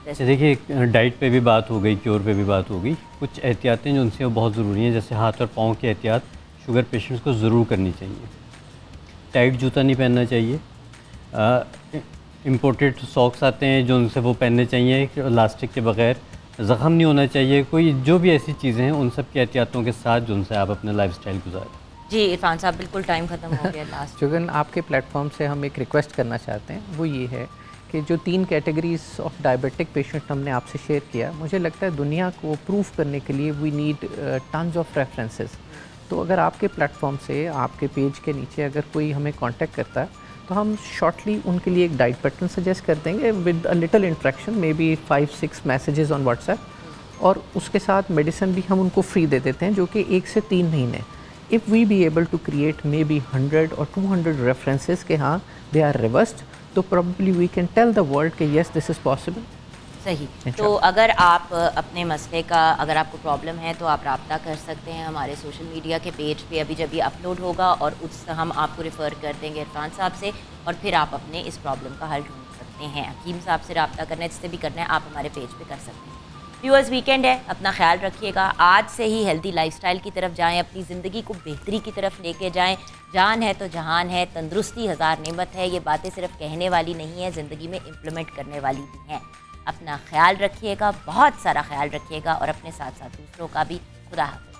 E: अच्छा देखिए, डाइट पे भी बात हो गई, क्योर पे भी बात हो गई। कुछ एहतियातें जो उनसे वो बहुत ज़रूरी हैं, जैसे हाथ और पाँव की एहतियात शुगर पेशेंट्स को ज़रूर करनी चाहिए। टाइट जूता नहीं पहनना चाहिए। इम्पोर्टेड सॉक्स आते हैं जो उनसे वो पहनने चाहिए इलास्टिक के बग़ैर। ज़ख़म नहीं होना चाहिए। कोई जो भी ऐसी चीज़ें हैं उन सब की एहतियातों के साथ जो उनसे आप अपना लाइफस्टाइल गुजारें।
A: जी इरफान साहब, बिल्कुल टाइम ख़त्म हो गया लास्ट।
C: जुगन, आपके प्लेटफॉर्म से हम एक रिक्वेस्ट करना चाहते हैं, वो ये है कि जो 3 कैटेगरीज ऑफ डायबिटिक पेशेंट हमने आपसे शेयर किया, मुझे लगता है दुनिया को प्रूफ करने के लिए we need tons of references. तो अगर आपके प्लेटफॉर्म से, आपके पेज के नीचे अगर कोई हमें कांटेक्ट करता है तो हम शॉर्टली उनके लिए एक डाइट पैटर्न सजेस्ट कर देंगे with a little interaction, may be 5-6 messages on WhatsApp, और उसके साथ मेडिसिन भी हम उनको फ्री दे देते हैं जो कि 1 से 3 महीने। If we be able to create maybe 100 और 200 रेफरेंसेस के हाँ दे आर रिवर्स्ड, तो probably we can tell the world कि येस दिस इज़ पॉसिबल।
A: सही। तो अगर आप अपने मसले का, अगर आपको प्रॉब्लम है तो आप रब्ता कर सकते हैं हमारे सोशल मीडिया के पेज पे, अभी जब ये अपलोड होगा, और उस हम आपको रेफ़र कर देंगे इरफान साहब से, और फिर आप अपने इस प्रॉब्लम का हल ढूंढ सकते हैं। हकीम साहब से रब्ता करना है, जिससे भी करना है आप हमारे पेज पे कर सकते हैं। व्यूअर्स, वीकेंड है, अपना ख्याल रखिएगा। आज से ही हेल्दी लाइफस्टाइल की तरफ जाएं, अपनी ज़िंदगी को बेहतरी की तरफ लेके जाएं। जान है तो जहान है, तंदुरुस्ती हज़ार नेमत है। ये बातें सिर्फ कहने वाली नहीं है, ज़िंदगी में इम्प्लीमेंट करने वाली भी हैं। अपना ख्याल रखिएगा, बहुत सारा ख्याल रखिएगा, और अपने साथ साथ दूसरों का भी। खुदा हाफ़िज़।